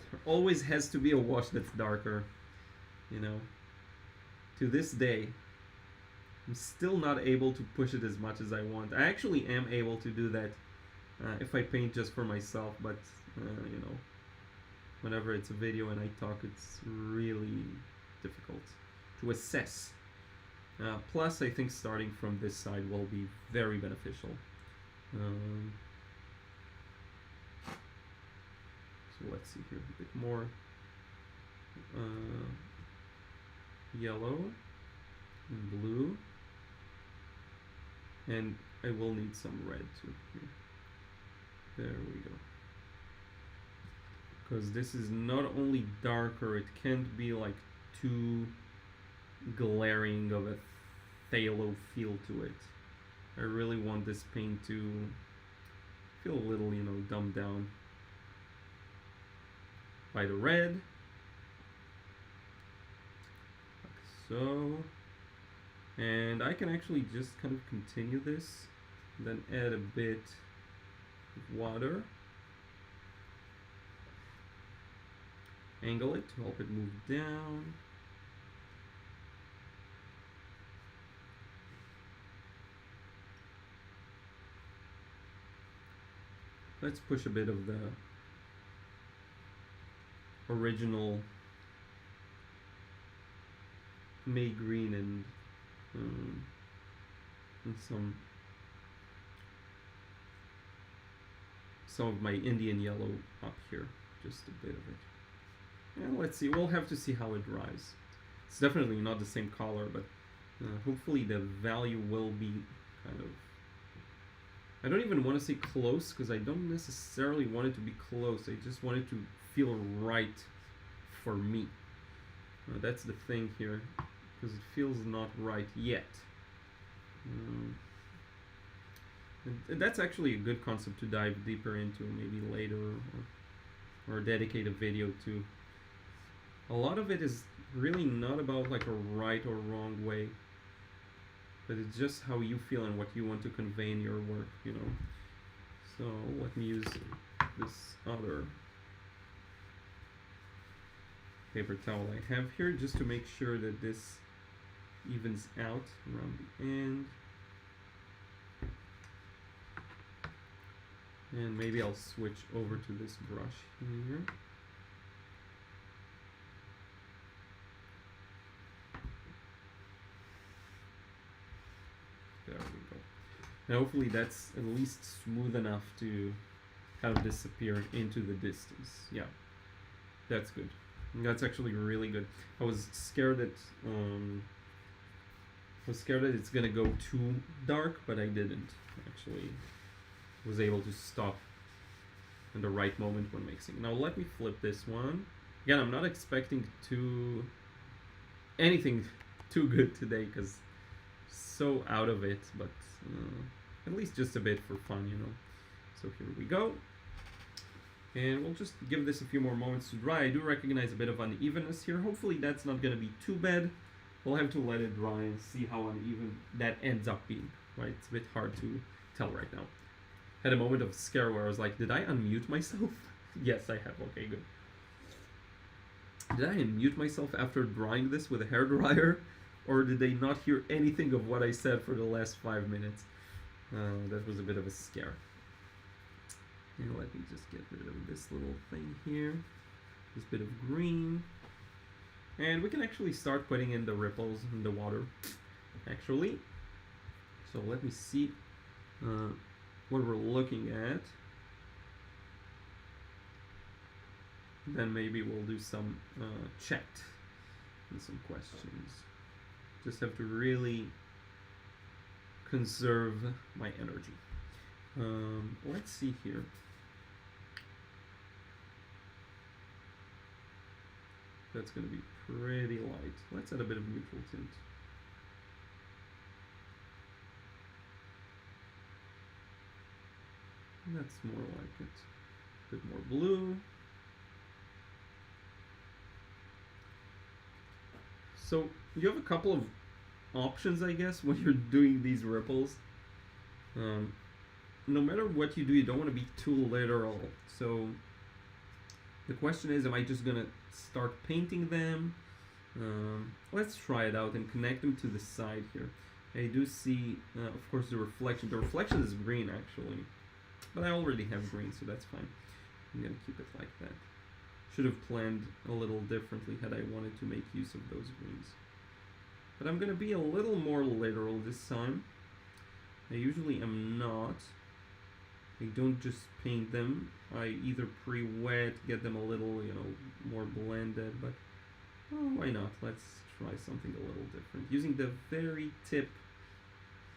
has to be a wash that's darker, you know. To this day, I'm still not able to push it as much as I want. I actually am able to do that if I paint just for myself, but you know, whenever it's a video and I talk, it's really difficult to assess. Plus, I think starting from this side will be very beneficial. Um, so let's see here, a bit more yellow and blue, and I will need some red too here. There we go. Because this is not only darker, it can't be like too glaring of a phthalo feel to it. I really want this paint to feel a little, you know, dumbed down by the red. Like so. And I can actually just kind of continue this, then add a bit of water. Angle it to help it move down. Let's push a bit of the original May green and some of my Indian yellow up here, just a bit of it. And let's see, we'll have to see how it dries. It's definitely not the same color, but hopefully the value will be kind of, I don't even want to say close, because I don't necessarily want it to be close. I just want it to feel right for me. That's the thing here, because it feels not right yet. And that's actually a good concept to dive deeper into, maybe later, or dedicate a video to. A lot of it is really not about like a right or wrong way, but it's just how you feel and what you want to convey in your work, you know. So let me use this other paper towel I have here just to make sure that this evens out around the end. And maybe I'll switch over to this brush here. There we go. Now hopefully that's at least smooth enough to kind of disappear into the distance. Yeah, that's good. That's actually really good. I was scared that it's gonna go too dark, but I didn't. Actually, was able to stop in the right moment when mixing. Now let me flip this one. Again, I'm not expecting anything too good today, because so out of it, but at least just a bit for fun, you know. So here we go. And we'll just give this a few more moments to dry. I do recognize a bit of unevenness here. Hopefully that's not going to be too bad. We'll have to let it dry and see how uneven that ends up being, right? It's a bit hard to tell right now. Had a moment of scare where I was like, did I unmute myself? Yes, I have. Okay, good. Did I unmute myself after drying this with a hairdryer? Or did they not hear anything of what I said for the last 5 minutes? That was a bit of a scare. And let me just get rid of this little thing here. This bit of green. And we can actually start putting in the ripples in the water, actually. So let me see what we're looking at. Then maybe we'll do some chat and some questions. Just have to really conserve my energy. Let's see here. That's going to be pretty light. Let's add a bit of neutral tint. That's more like it. A bit more blue. So you have a couple of options, I guess, when you're doing these ripples. no matter what you do, you don't want to be too literal. So the question is, am I just gonna start painting them? Let's try it out and connect them to the side here. I do see, of course, the reflection. The reflection is green actually, but I already have green, so that's fine. I'm gonna keep it like that. Should have planned a little differently had I wanted to make use of those greens. But I'm gonna be a little more literal this time. I usually am not. I don't just paint them. I either pre-wet, get them a little, more blended, but why not? Let's try something a little different. Using the very tip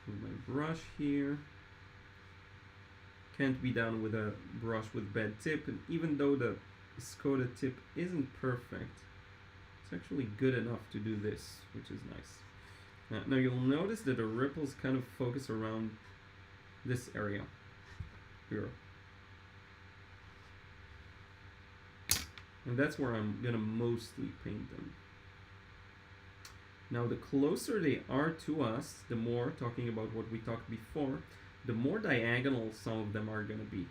of my brush here. Can't be done with a brush with bad tip, and even though the Skoda tip isn't perfect, it's actually good enough to do this, which is nice. Now you'll notice that the ripples kind of focus around this area here. And that's where I'm gonna mostly paint them. Now the closer they are to us, the more, talking about what we talked before, the more diagonal some of them are gonna be,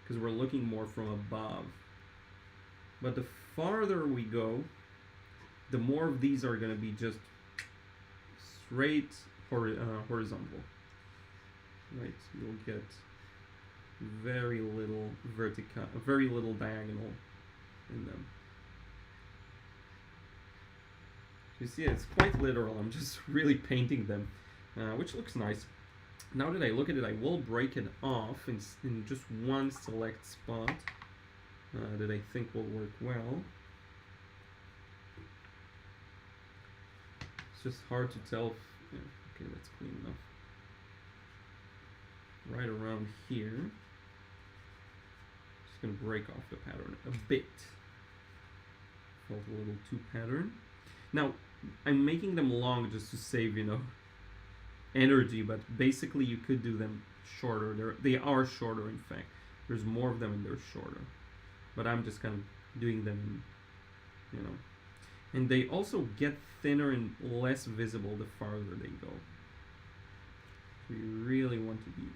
because we're looking more from above. But the farther we go, the more of these are gonna be just straight horizontal. Right, you'll get very little very little diagonal in them. You see, it's quite literal. I'm just really painting them, which looks nice. Now that I look at it, I will break it off in just one select spot that I think will work well. It's just hard to tell if, okay, that's clean enough. Right around here. Just gonna break off the pattern a bit. Felt a little too pattern. Now, I'm making them long just to save, energy, but basically you could do them shorter. They are shorter, in fact. There's more of them and they're shorter. But I'm just kind of doing them, And they also get thinner and less visible the farther they go. So you really want to be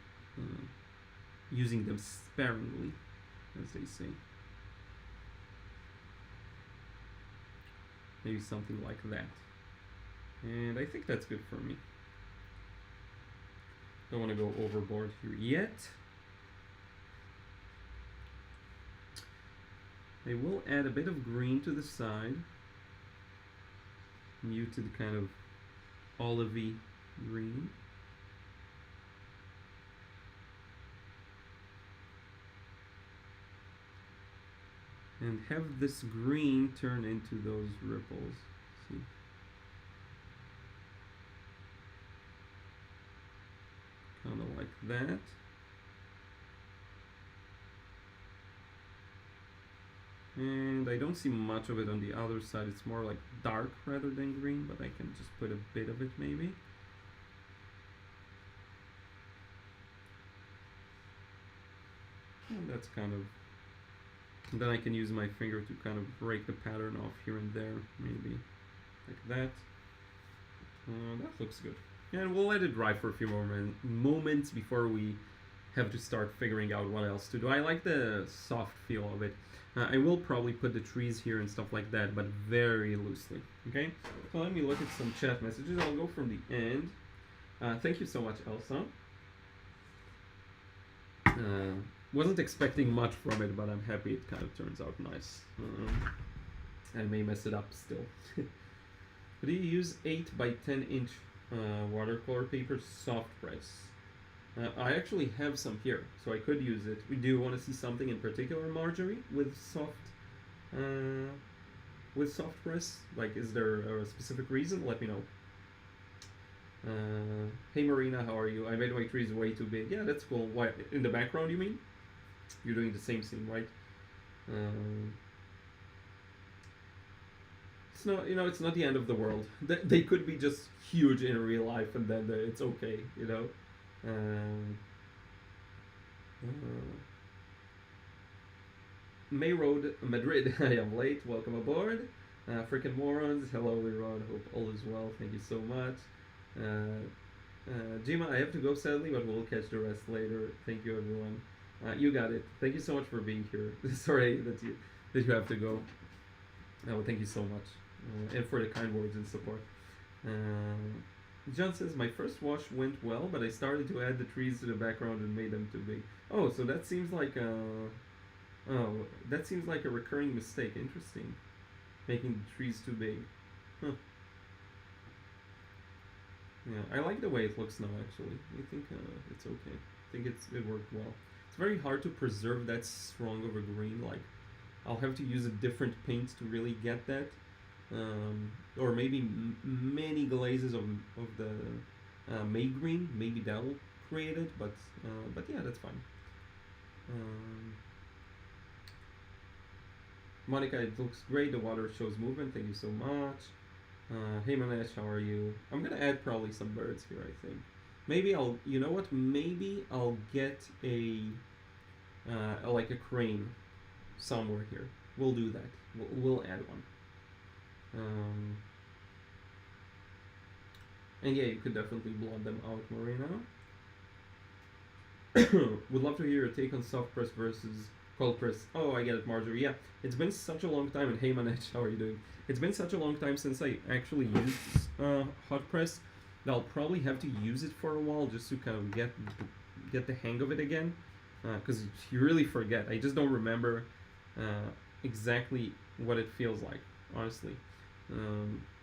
using them sparingly, as they say. Maybe something like that. And I think that's good for me. Don't want to go overboard here yet. I will add a bit of green to the side. Muted kind of olivey green. And have this green turn into those ripples. See? Kind of like that. And I don't see much of it on the other side. It's more like dark rather than green, but I can just put a bit of it maybe. And that's kind of... And then I can use my finger to kind of break the pattern off here and there, maybe. Like that. That looks good. And we'll let it dry for a few more moments before we have to start figuring out what else to do. I like the soft feel of it. I will probably put the trees here and stuff like that, but very loosely. Okay? So let me look at some chat messages. I'll go from the end. Thank you so much, Elsa. Wasn't expecting much from it, but I'm happy it kind of turns out nice. I may mess it up still. Do you use 8 by 10 inch watercolor paper soft press? I actually have some here, so I could use it. Do you want to see something in particular, Marjorie, with soft press? Like, is there a specific reason? Let me know. Hey Marina, how are you? I made my trees way too big. Yeah, that's cool. Why, in the background, you mean? You're doing the same scene, right? It's not, it's not the end of the world. They could be just huge in real life, and then it's okay, May Road, Madrid. I am late. Welcome aboard. Freaking morons. Hello, Liron. Hope all is well. Thank you so much. Jima, I have to go sadly, but we'll catch the rest later. Thank you, everyone. You got it. Thank you so much for being here. Sorry that you have to go. Oh, thank you so much, and for the kind words and support. John says my first wash went well, but I started to add the trees to the background and made them too big. Oh, so that seems like a recurring mistake. Interesting, making the trees too big. Huh. Yeah, I like the way it looks now. Actually, I think it's okay. I think it worked well. It's very hard to preserve that strong of a green. Like, I'll have to use a different paint to really get that, or maybe many glazes of the May green. Maybe that will create it. But yeah, that's fine. Um, Monica, it looks great. The water shows movement. Thank you so much. Hey Manesh, how are you? I'm gonna add probably some birds here, I think. Maybe you know what? Maybe I'll get like a crane somewhere here. We'll do that. We'll add one. And yeah, you could definitely blot them out, Marina. Would love to hear your take on soft press versus cold press. Oh, I get it, Marjorie. Yeah, it's been such a long time. And hey, Manesh, how are you doing? It's been such a long time since I actually used hot press that I'll probably have to use it for a while just to kind of get the hang of it again. Because you really forget. I just don't remember exactly what it feels like, honestly.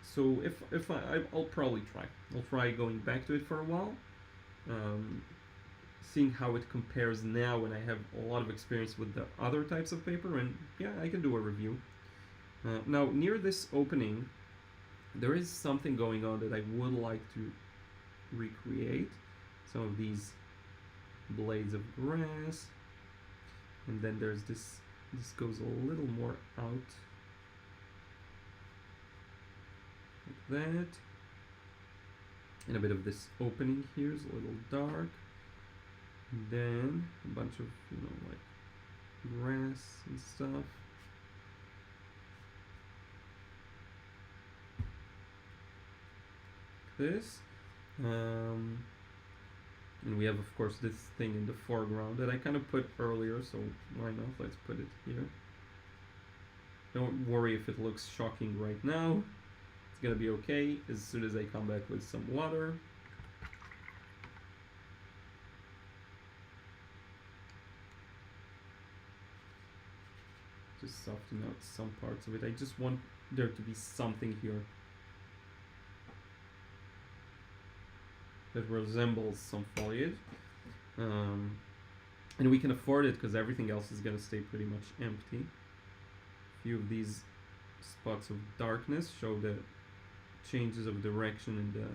So if I'll probably try. I'll try going back to it for a while. Seeing how it compares now when I have a lot of experience with the other types of paper, and yeah, I can do a review. Now, near this opening, there is something going on that I would like to recreate. Some of these blades of grass, and then there's this goes a little more out like that, and a bit of this opening here is a little dark. And then a bunch of, like grass and stuff. This. And we have, of course, this thing in the foreground that I kind of put earlier, so why not? Let's put it here. Don't worry if it looks shocking right now. It's gonna be okay as soon as I come back with some water. Just soften out some parts of it. I just want there to be something here that resembles some foliage, and we can afford it because everything else is going to stay pretty much empty. A few of these spots of darkness show the changes of direction in the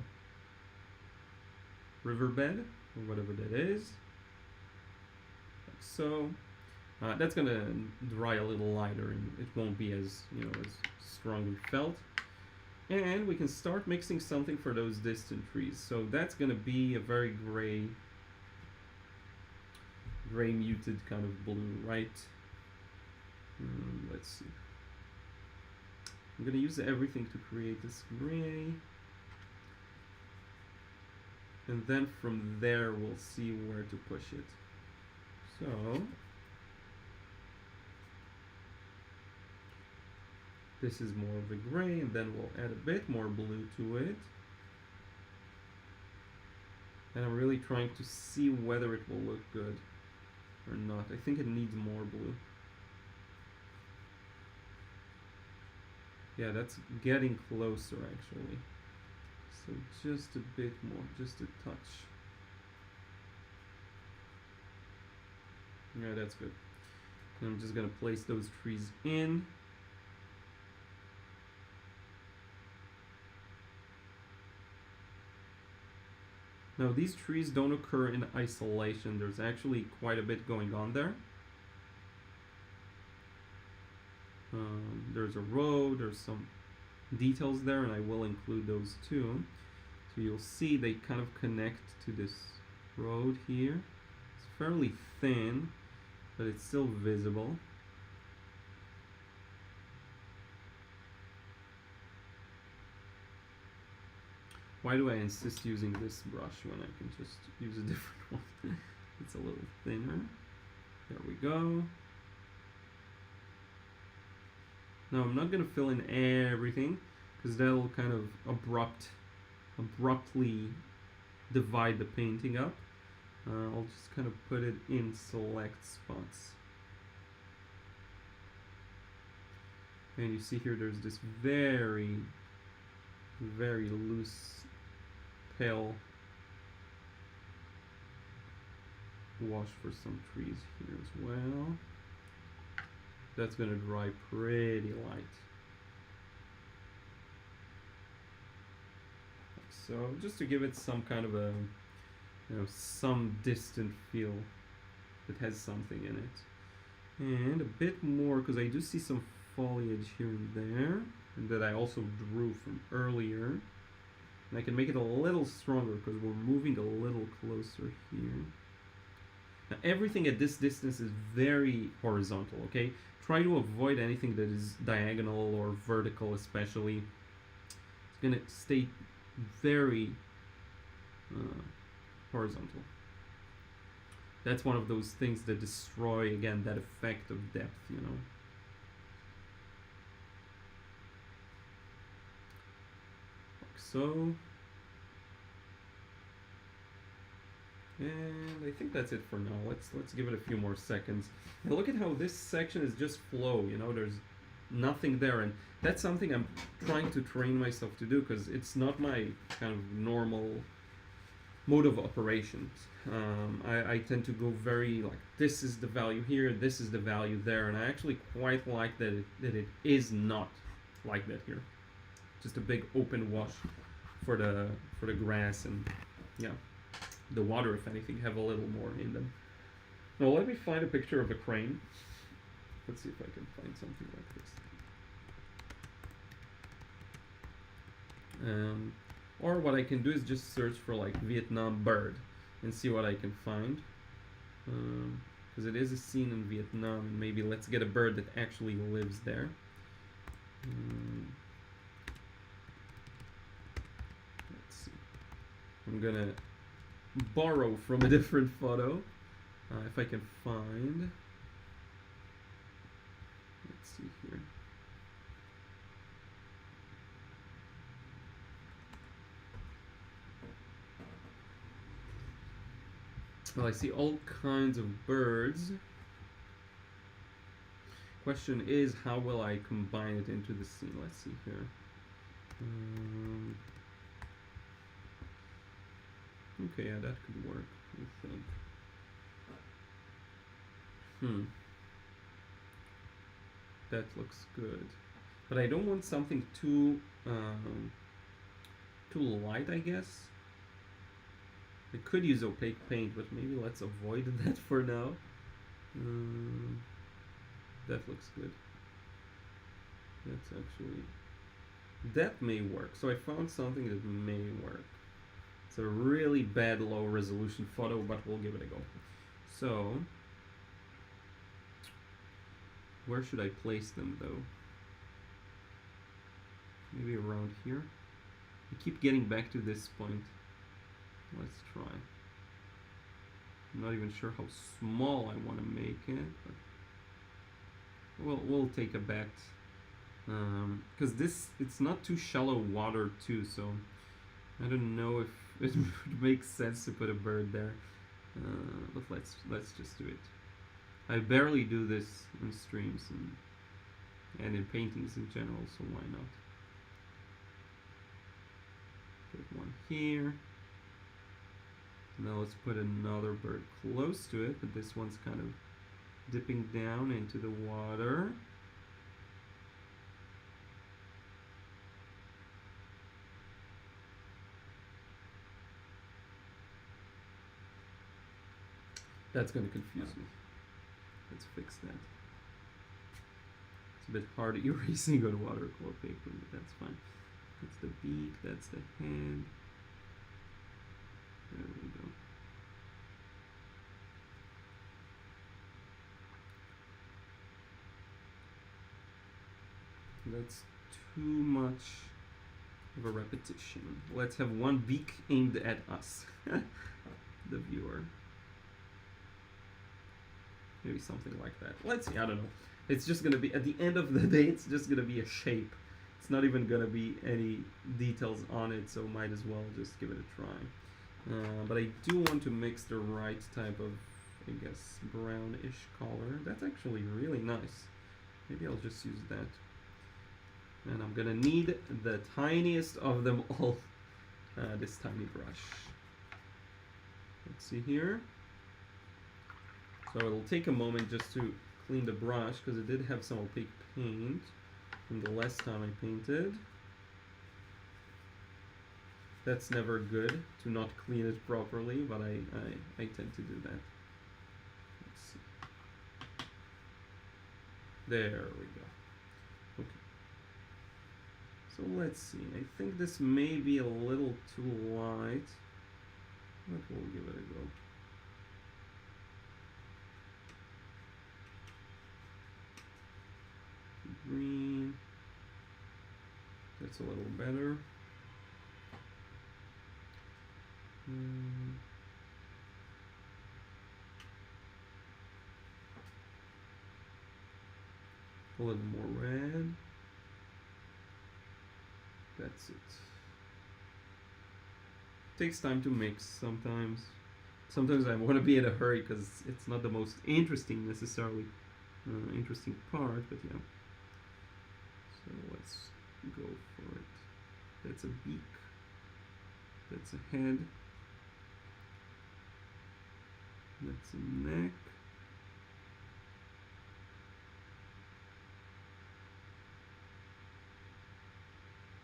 riverbed or whatever that is, like so. That's gonna dry a little lighter and it won't be as as strongly felt. And we can start mixing something for those distant trees. So that's gonna be a very gray muted kind of blue, right? Let's see. I'm gonna use everything to create this gray. And then from there we'll see where to push it. So this is more of a gray, and then we'll add a bit more blue to it. And I'm really trying to see whether it will look good or not. I think it needs more blue. Yeah, that's getting closer actually. So just a bit more, just a touch. Yeah, that's good. And I'm just gonna place those trees in. Now, these trees don't occur in isolation. There's actually quite a bit going on there. There's a road, there's some details there, and I will include those too. So you'll see they kind of connect to this road here. It's fairly thin, but it's still visible. Why do I insist using this brush when I can just use a different one? It's a little thinner. There we go. Now I'm not gonna fill in everything because that'll kind of abruptly divide the painting up. I'll just kind of put it in select spots. And you see here there's this very, very loose, pale wash for some trees here as well. That's gonna dry pretty light. So just to give it some kind of a, some distant feel that has something in it. And a bit more, because I do see some foliage here and there, and that I also drew from earlier. And I can make it a little stronger because we're moving a little closer here. Now everything at this distance is very horizontal, okay? Try to avoid anything that is diagonal or vertical especially. It's gonna stay very horizontal. That's one of those things that destroy, again, that effect of depth, you know. Like so. And I think that's it for now. Let's give it a few more seconds. And look at how this section is just flow, you know, there's nothing there, and that's something I'm trying to train myself to do because it's not my kind of normal mode of operations. I tend to go very like, this is the value here, this is the value there, and I actually quite like that it is not like that here. Just a big open wash for the grass, and yeah, the water, if anything, have a little more in them. Now let me find a picture of a crane. Let's see if I can find something like this. Or what I can do is just search for like Vietnam bird and see what I can find. Because it is a scene in Vietnam, and maybe let's get a bird that actually lives there. Let's see. I'm gonna borrow from a different photo if I can find. Let's see here. Well, I see all kinds of birds. Question is, how will I combine it into the scene? Let's see here. Okay, yeah, that could work, I think. That looks good. But I don't want something too light, I guess. I could use opaque paint, but maybe let's avoid that for now. That looks good. That's actually... that may work. So I found something that may work. It's a really bad low resolution photo, but we'll give it a go. So, where should I place them though? Maybe around here? I keep getting back to this point. Let's try. I'm not even sure how small I want to make it, but we'll take a bet. Because it's not too shallow water too, so I don't know if it would make sense to put a bird there. But let's just do it. I barely do this in streams and in paintings in general, so why not? Put one here. Now let's put another bird close to it, but this one's kind of dipping down into the water. That's going to confuse me. Let's fix that. It's a bit hard erasing on watercolor paper, but that's fine. That's the beak, that's the head. There we go. That's too much of a repetition. Let's have one beak aimed at us, the viewer. Maybe something like that. Let's see, I don't know. It's just gonna be, at the end of the day, it's just gonna be a shape. It's not even gonna be any details on it, so might as well just give it a try. But I do want to mix the right type of, I guess, brownish color. That's actually really nice. Maybe I'll just use that. And I'm gonna need the tiniest of them all, this tiny brush. Let's see here. So it'll take a moment just to clean the brush, because it did have some opaque paint from the last time I painted. That's never good, to not clean it properly, but I tend to do that. Let's see. There we go. Okay. So let's see. I think this may be a little too light, but we'll give it a go. Green. That's a little better. A little more red. That's it. Takes time to mix sometimes. Sometimes I want to be in a hurry because it's not the most interesting necessarily. Interesting part, but yeah. So let's go for it. That's a beak. That's a head. That's a neck.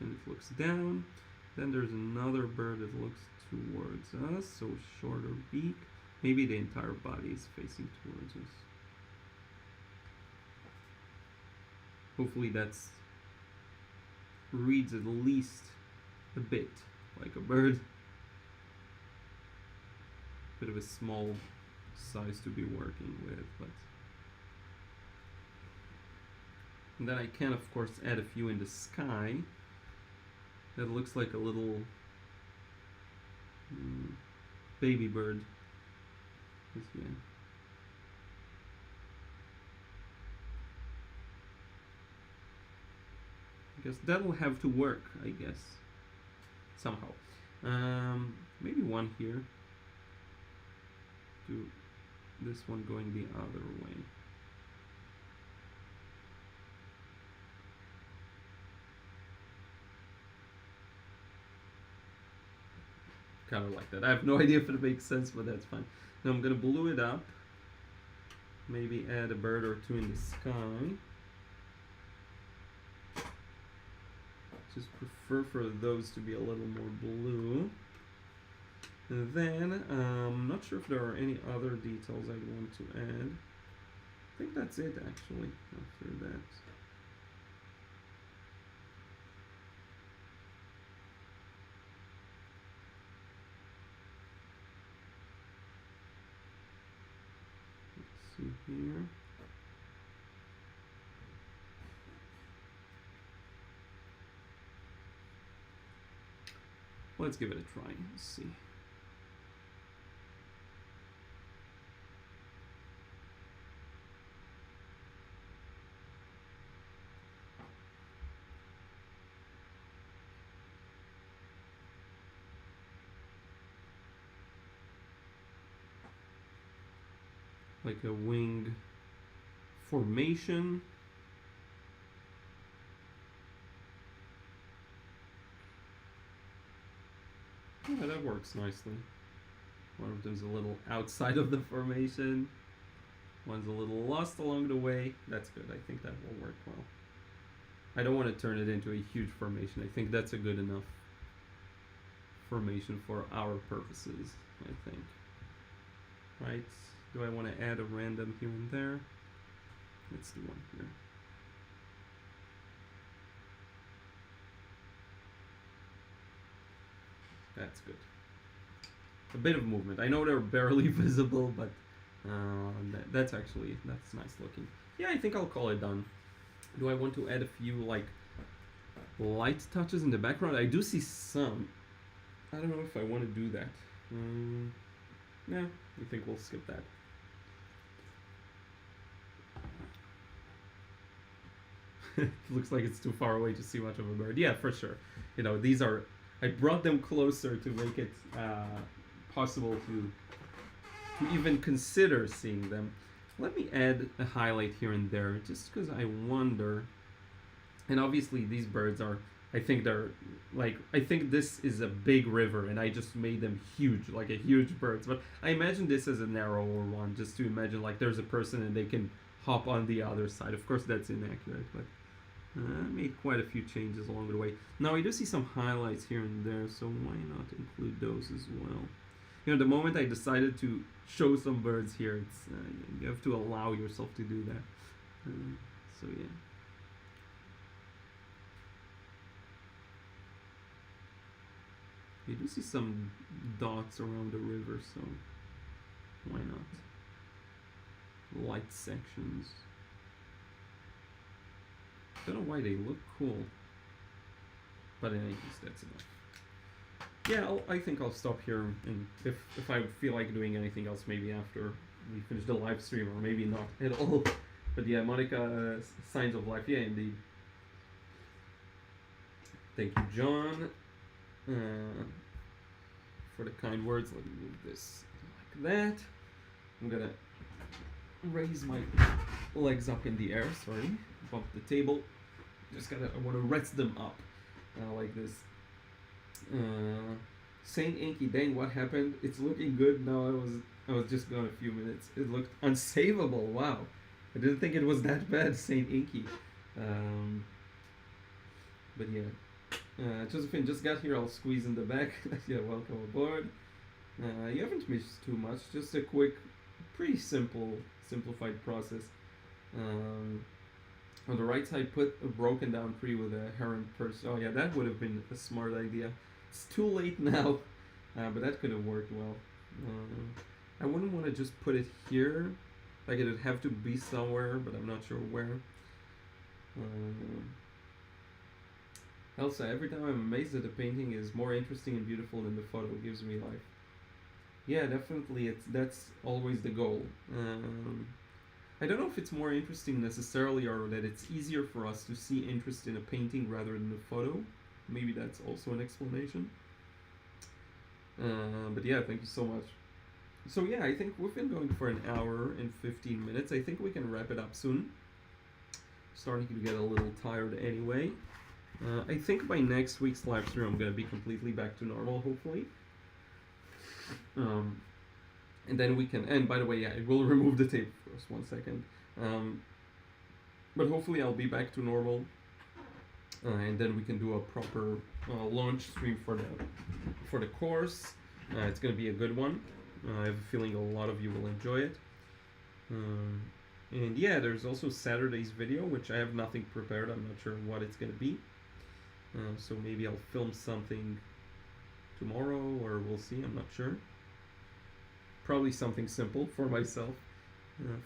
And it looks down. Then there's another bird that looks towards us, so shorter beak. Maybe the entire body is facing towards us. Hopefully that's reads at least a bit like a bird. Bit of a small size to be working with, but and then I can of course add a few in the sky. That looks like a little baby bird. Yeah. I guess that'll have to work, I guess, somehow. Maybe one here. Do this one going the other way. Kind of like that. I have no idea if it makes sense, but that's fine. Now I'm gonna blue it up. Maybe add a bird or two in the sky. Just prefer for those to be a little more blue. And then, I'm not sure if there are any other details I'd want to add. I think that's it actually, after that. Let's see here. Let's give it a try. Let's see. Like a wing formation. Yeah, that works nicely. One of them's a little outside of the formation. One's a little lost along the way. That's good. I think that will work well. I don't want to turn it into a huge formation. I think that's a good enough formation for our purposes, I think. Right? Do I want to add a random here and there? Let's do one here. That's good. A bit of movement. I know they're barely visible, but that's nice looking. Yeah, I think I'll call it done. Do I want to add a few like light touches in the background. I do see some. I don't know if I want to do that. Yeah, I think we'll skip that. It looks like it's too far away to see much of a bird. Yeah, for sure. You know, these are... I brought them closer to make it possible to even consider seeing them. Let me add a highlight here and there, just because I wonder... And obviously these birds are... I think they're... Like, I think this is a big river, and I just made them huge, like a huge birds. But I imagine this as a narrower one, just to imagine, like, there's a person and they can hop on the other side. Of course, that's inaccurate, but... I made quite a few changes along the way. Now, I do see some highlights here and there, so why not include those as well? You know, the moment I decided to show some birds here, it's you have to allow yourself to do that. So, yeah. You do see some dots around the river, so why not? Light sections. I don't know why they look cool, but in any case, that's enough. Yeah, I think I'll stop here, and if I feel like doing anything else, maybe after we finish the live stream, or maybe not at all. But yeah, Monica, signs of life. Yeah, indeed. Thank you, John, for the kind words. Let me move this like that. I'm gonna raise my legs up in the air. Sorry, bump the table. I want to rest them up like this. Saint Inky, dang, what happened? It's looking good now. I was just gone a few minutes. It looked unsavable. Wow, I didn't think it was that bad, Saint Inky. But yeah, Josephine just got here. I'll squeeze in the back. Yeah, welcome aboard. You haven't missed too much. Just a quick, pretty simplified process. On the right side, put a broken down tree with a heron purse. Oh yeah, that would have been a smart idea. It's too late now, but that could have worked well. I wouldn't want to just put it here. Like, it would have to be somewhere, but I'm not sure where. Elsa, every time I'm amazed that the painting is more interesting and beautiful than the photo gives me life. Yeah, definitely, that's always the goal. I don't know if it's more interesting necessarily, or that it's easier for us to see interest in a painting rather than a photo. Maybe that's also an explanation. But yeah, thank you so much. So yeah, I think we've been going for an hour and 15 minutes. I think we can wrap it up soon. Starting to get a little tired anyway. I think by next week's live stream I'm going to be completely back to normal, hopefully. And then we can, and by the way, yeah, I will remove the tape first, 1 second. But hopefully I'll be back to normal, and then we can do a proper launch stream for the course. It's gonna be a good one. I have a feeling a lot of you will enjoy it. And yeah, there's also Saturday's video, which I have nothing prepared. I'm not sure what it's gonna be. So maybe I'll film something tomorrow, or we'll see. I'm not sure. Probably something simple for myself,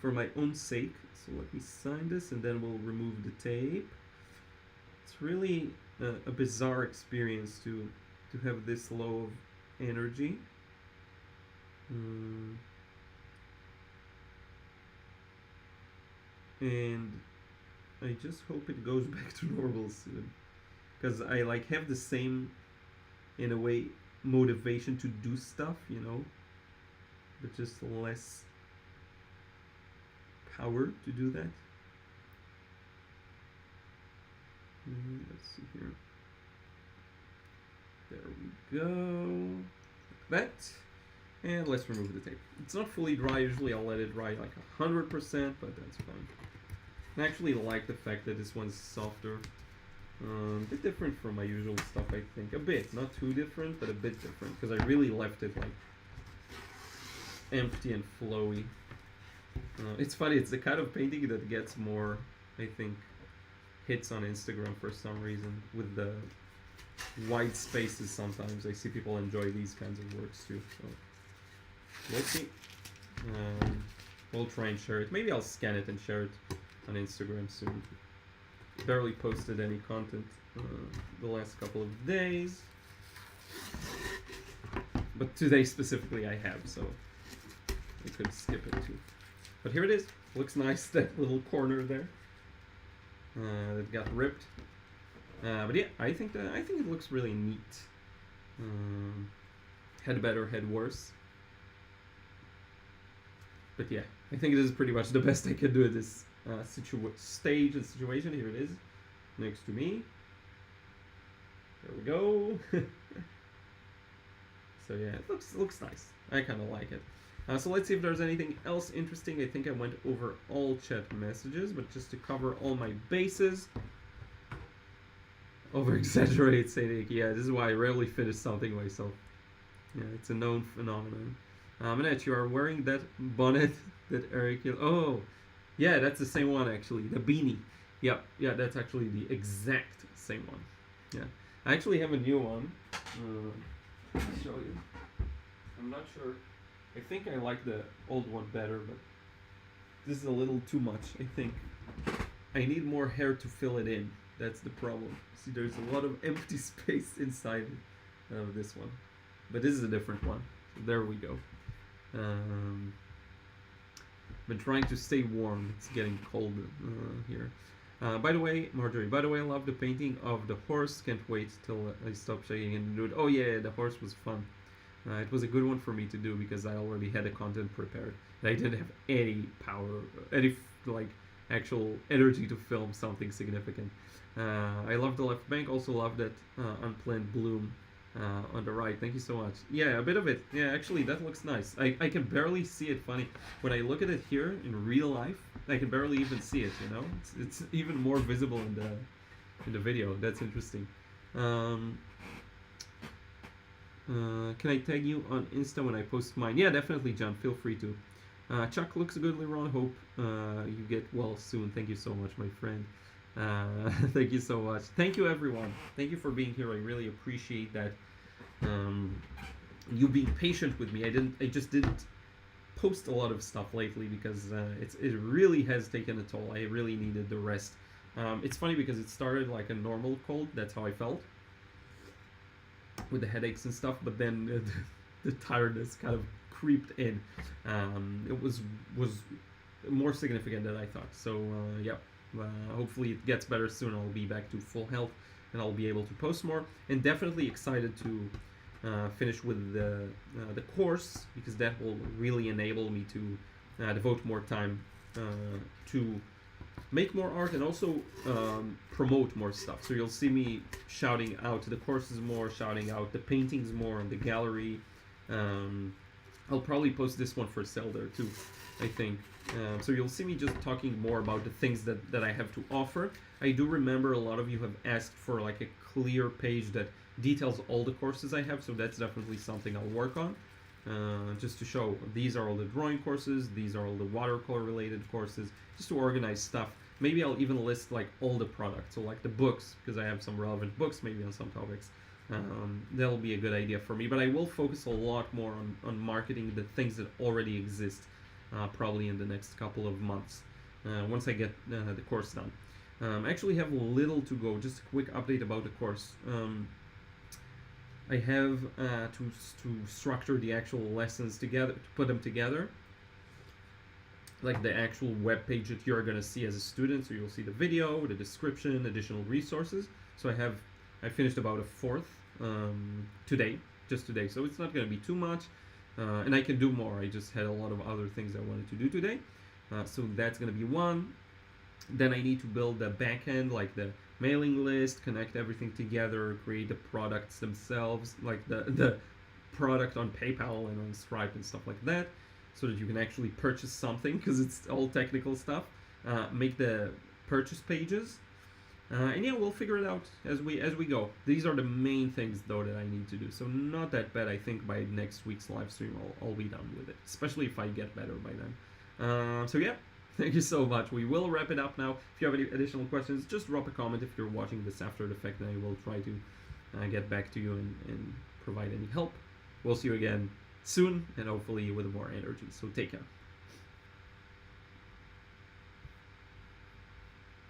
for my own sake. So let me sign this, and then we'll remove the tape. It's really a bizarre experience to have this low of energy. And I just hope it goes back to normal soon, because I like have the same, in a way, motivation to do stuff, you know, but just less power to do that. Let's see here. There we go. Like that. And let's remove the tape. It's not fully dry. Usually I'll let it dry like 100%, but that's fine. I actually like the fact that this one's softer. A bit different from my usual stuff, I think. A bit, not too different, but a bit different, because I really left it like empty and flowy. It's funny, it's the kind of painting that gets more, I think, hits on Instagram for some reason, with the white spaces. Sometimes I see people enjoy these kinds of works too, so we'll see. We'll try and share it. Maybe I'll scan it and share it on Instagram soon. barely posted any content the last couple of days. But today specifically I have, so I could skip it too. But here it is. Looks nice, that little corner there. That got ripped. But yeah, I think it looks really neat. Head better, head worse. But yeah, I think it is pretty much the best I can do at this stage and situation. Here it is, next to me. There we go. So yeah, it looks nice. I kind of like it. So let's see if there's anything else interesting. I think I went over all chat messages, but just to cover all my bases. Over-exaggerate, Sadik. Yeah, this is why I rarely finish something myself. Yeah, it's a known phenomenon. Annette, you are wearing that bonnet that Eric... Oh, yeah, that's the same one, actually. The beanie. Yep, yeah, that's actually the exact same one. Yeah. I actually have a new one. Let me show you. I'm not sure. I think I like the old one better, but this is a little too much, I think. I need more hair to fill it in. That's the problem. See, there's a lot of empty space inside of this one. But this is a different one. So there we go. Been trying to stay warm. It's getting cold here. By the way, Marjorie, I love the painting of the horse. Can't wait till I stop shaking and do it. Oh yeah, the horse was fun. It was a good one for me to do because I already had the content prepared. And I didn't have any power, any actual energy to film something significant. I love the left bank. Also love that unplanned bloom on the right. Thank you so much. Yeah, a bit of it. Yeah, actually that looks nice. I can barely see it. Funny, when I look at it here in real life, I can barely even see it. You know, it's even more visible in the video. That's interesting. Can I tag you on Insta when I post mine? Yeah, definitely, John. Feel free to. Chuck looks good, Liron. Hope you get well soon. Thank you so much, my friend. Thank you so much. Thank you, everyone. Thank you for being here. I really appreciate that. You being patient with me. I just didn't post a lot of stuff lately because it really has taken a toll. I really needed the rest. It's funny because it started like a normal cold. That's how I felt with the headaches and stuff. But then the tiredness kind of creeped in. It was more significant than I thought. So yeah. Hopefully it gets better soon. I'll be back to full health and I'll be able to post more. And definitely excited to finish with the course because that will really enable me to devote more time to make more art and also promote more stuff. So you'll see me shouting out the courses more, shouting out the paintings more in the gallery. I'll probably post this one for sale there too, I think. So you'll see me just talking more about the things that I have to offer. I do remember a lot of you have asked for like a clear page that details all the courses I have, so that's definitely something I'll work on. Just to show these are all the drawing courses, these are all the watercolor related courses, just to organize stuff. Maybe I'll even list like all the products, so like the books, because I have some relevant books maybe on some topics. That'll be a good idea for me, but I will focus a lot more on marketing the things that already exist. Probably in the next couple of months once I get the course done. I actually have little to go. Just a quick update about the course. I have to structure the actual lessons together, to put them together, like the actual web page that you're going to see as a student. So you'll see the video, the description, additional resources. So I finished about a fourth today, just today. So it's not going to be too much. And I can do more. I just had a lot of other things I wanted to do today. So that's going to be one. Then I need to build the back end, like the mailing list, connect everything together, create the products themselves, like the product on PayPal and on Stripe and stuff like that, so that you can actually purchase something, because it's all technical stuff. Make the purchase pages. And yeah, we'll figure it out as we go. These are the main things though that I need to do. So not that bad. I think by next week's live stream I'll be done with it. Especially if I get better by then. So yeah, thank you so much. We will wrap it up now. If you have any additional questions, just drop a comment if you're watching this after the fact, and I will try to get back to you and provide any help. We'll see you again soon, and hopefully with more energy. So take care.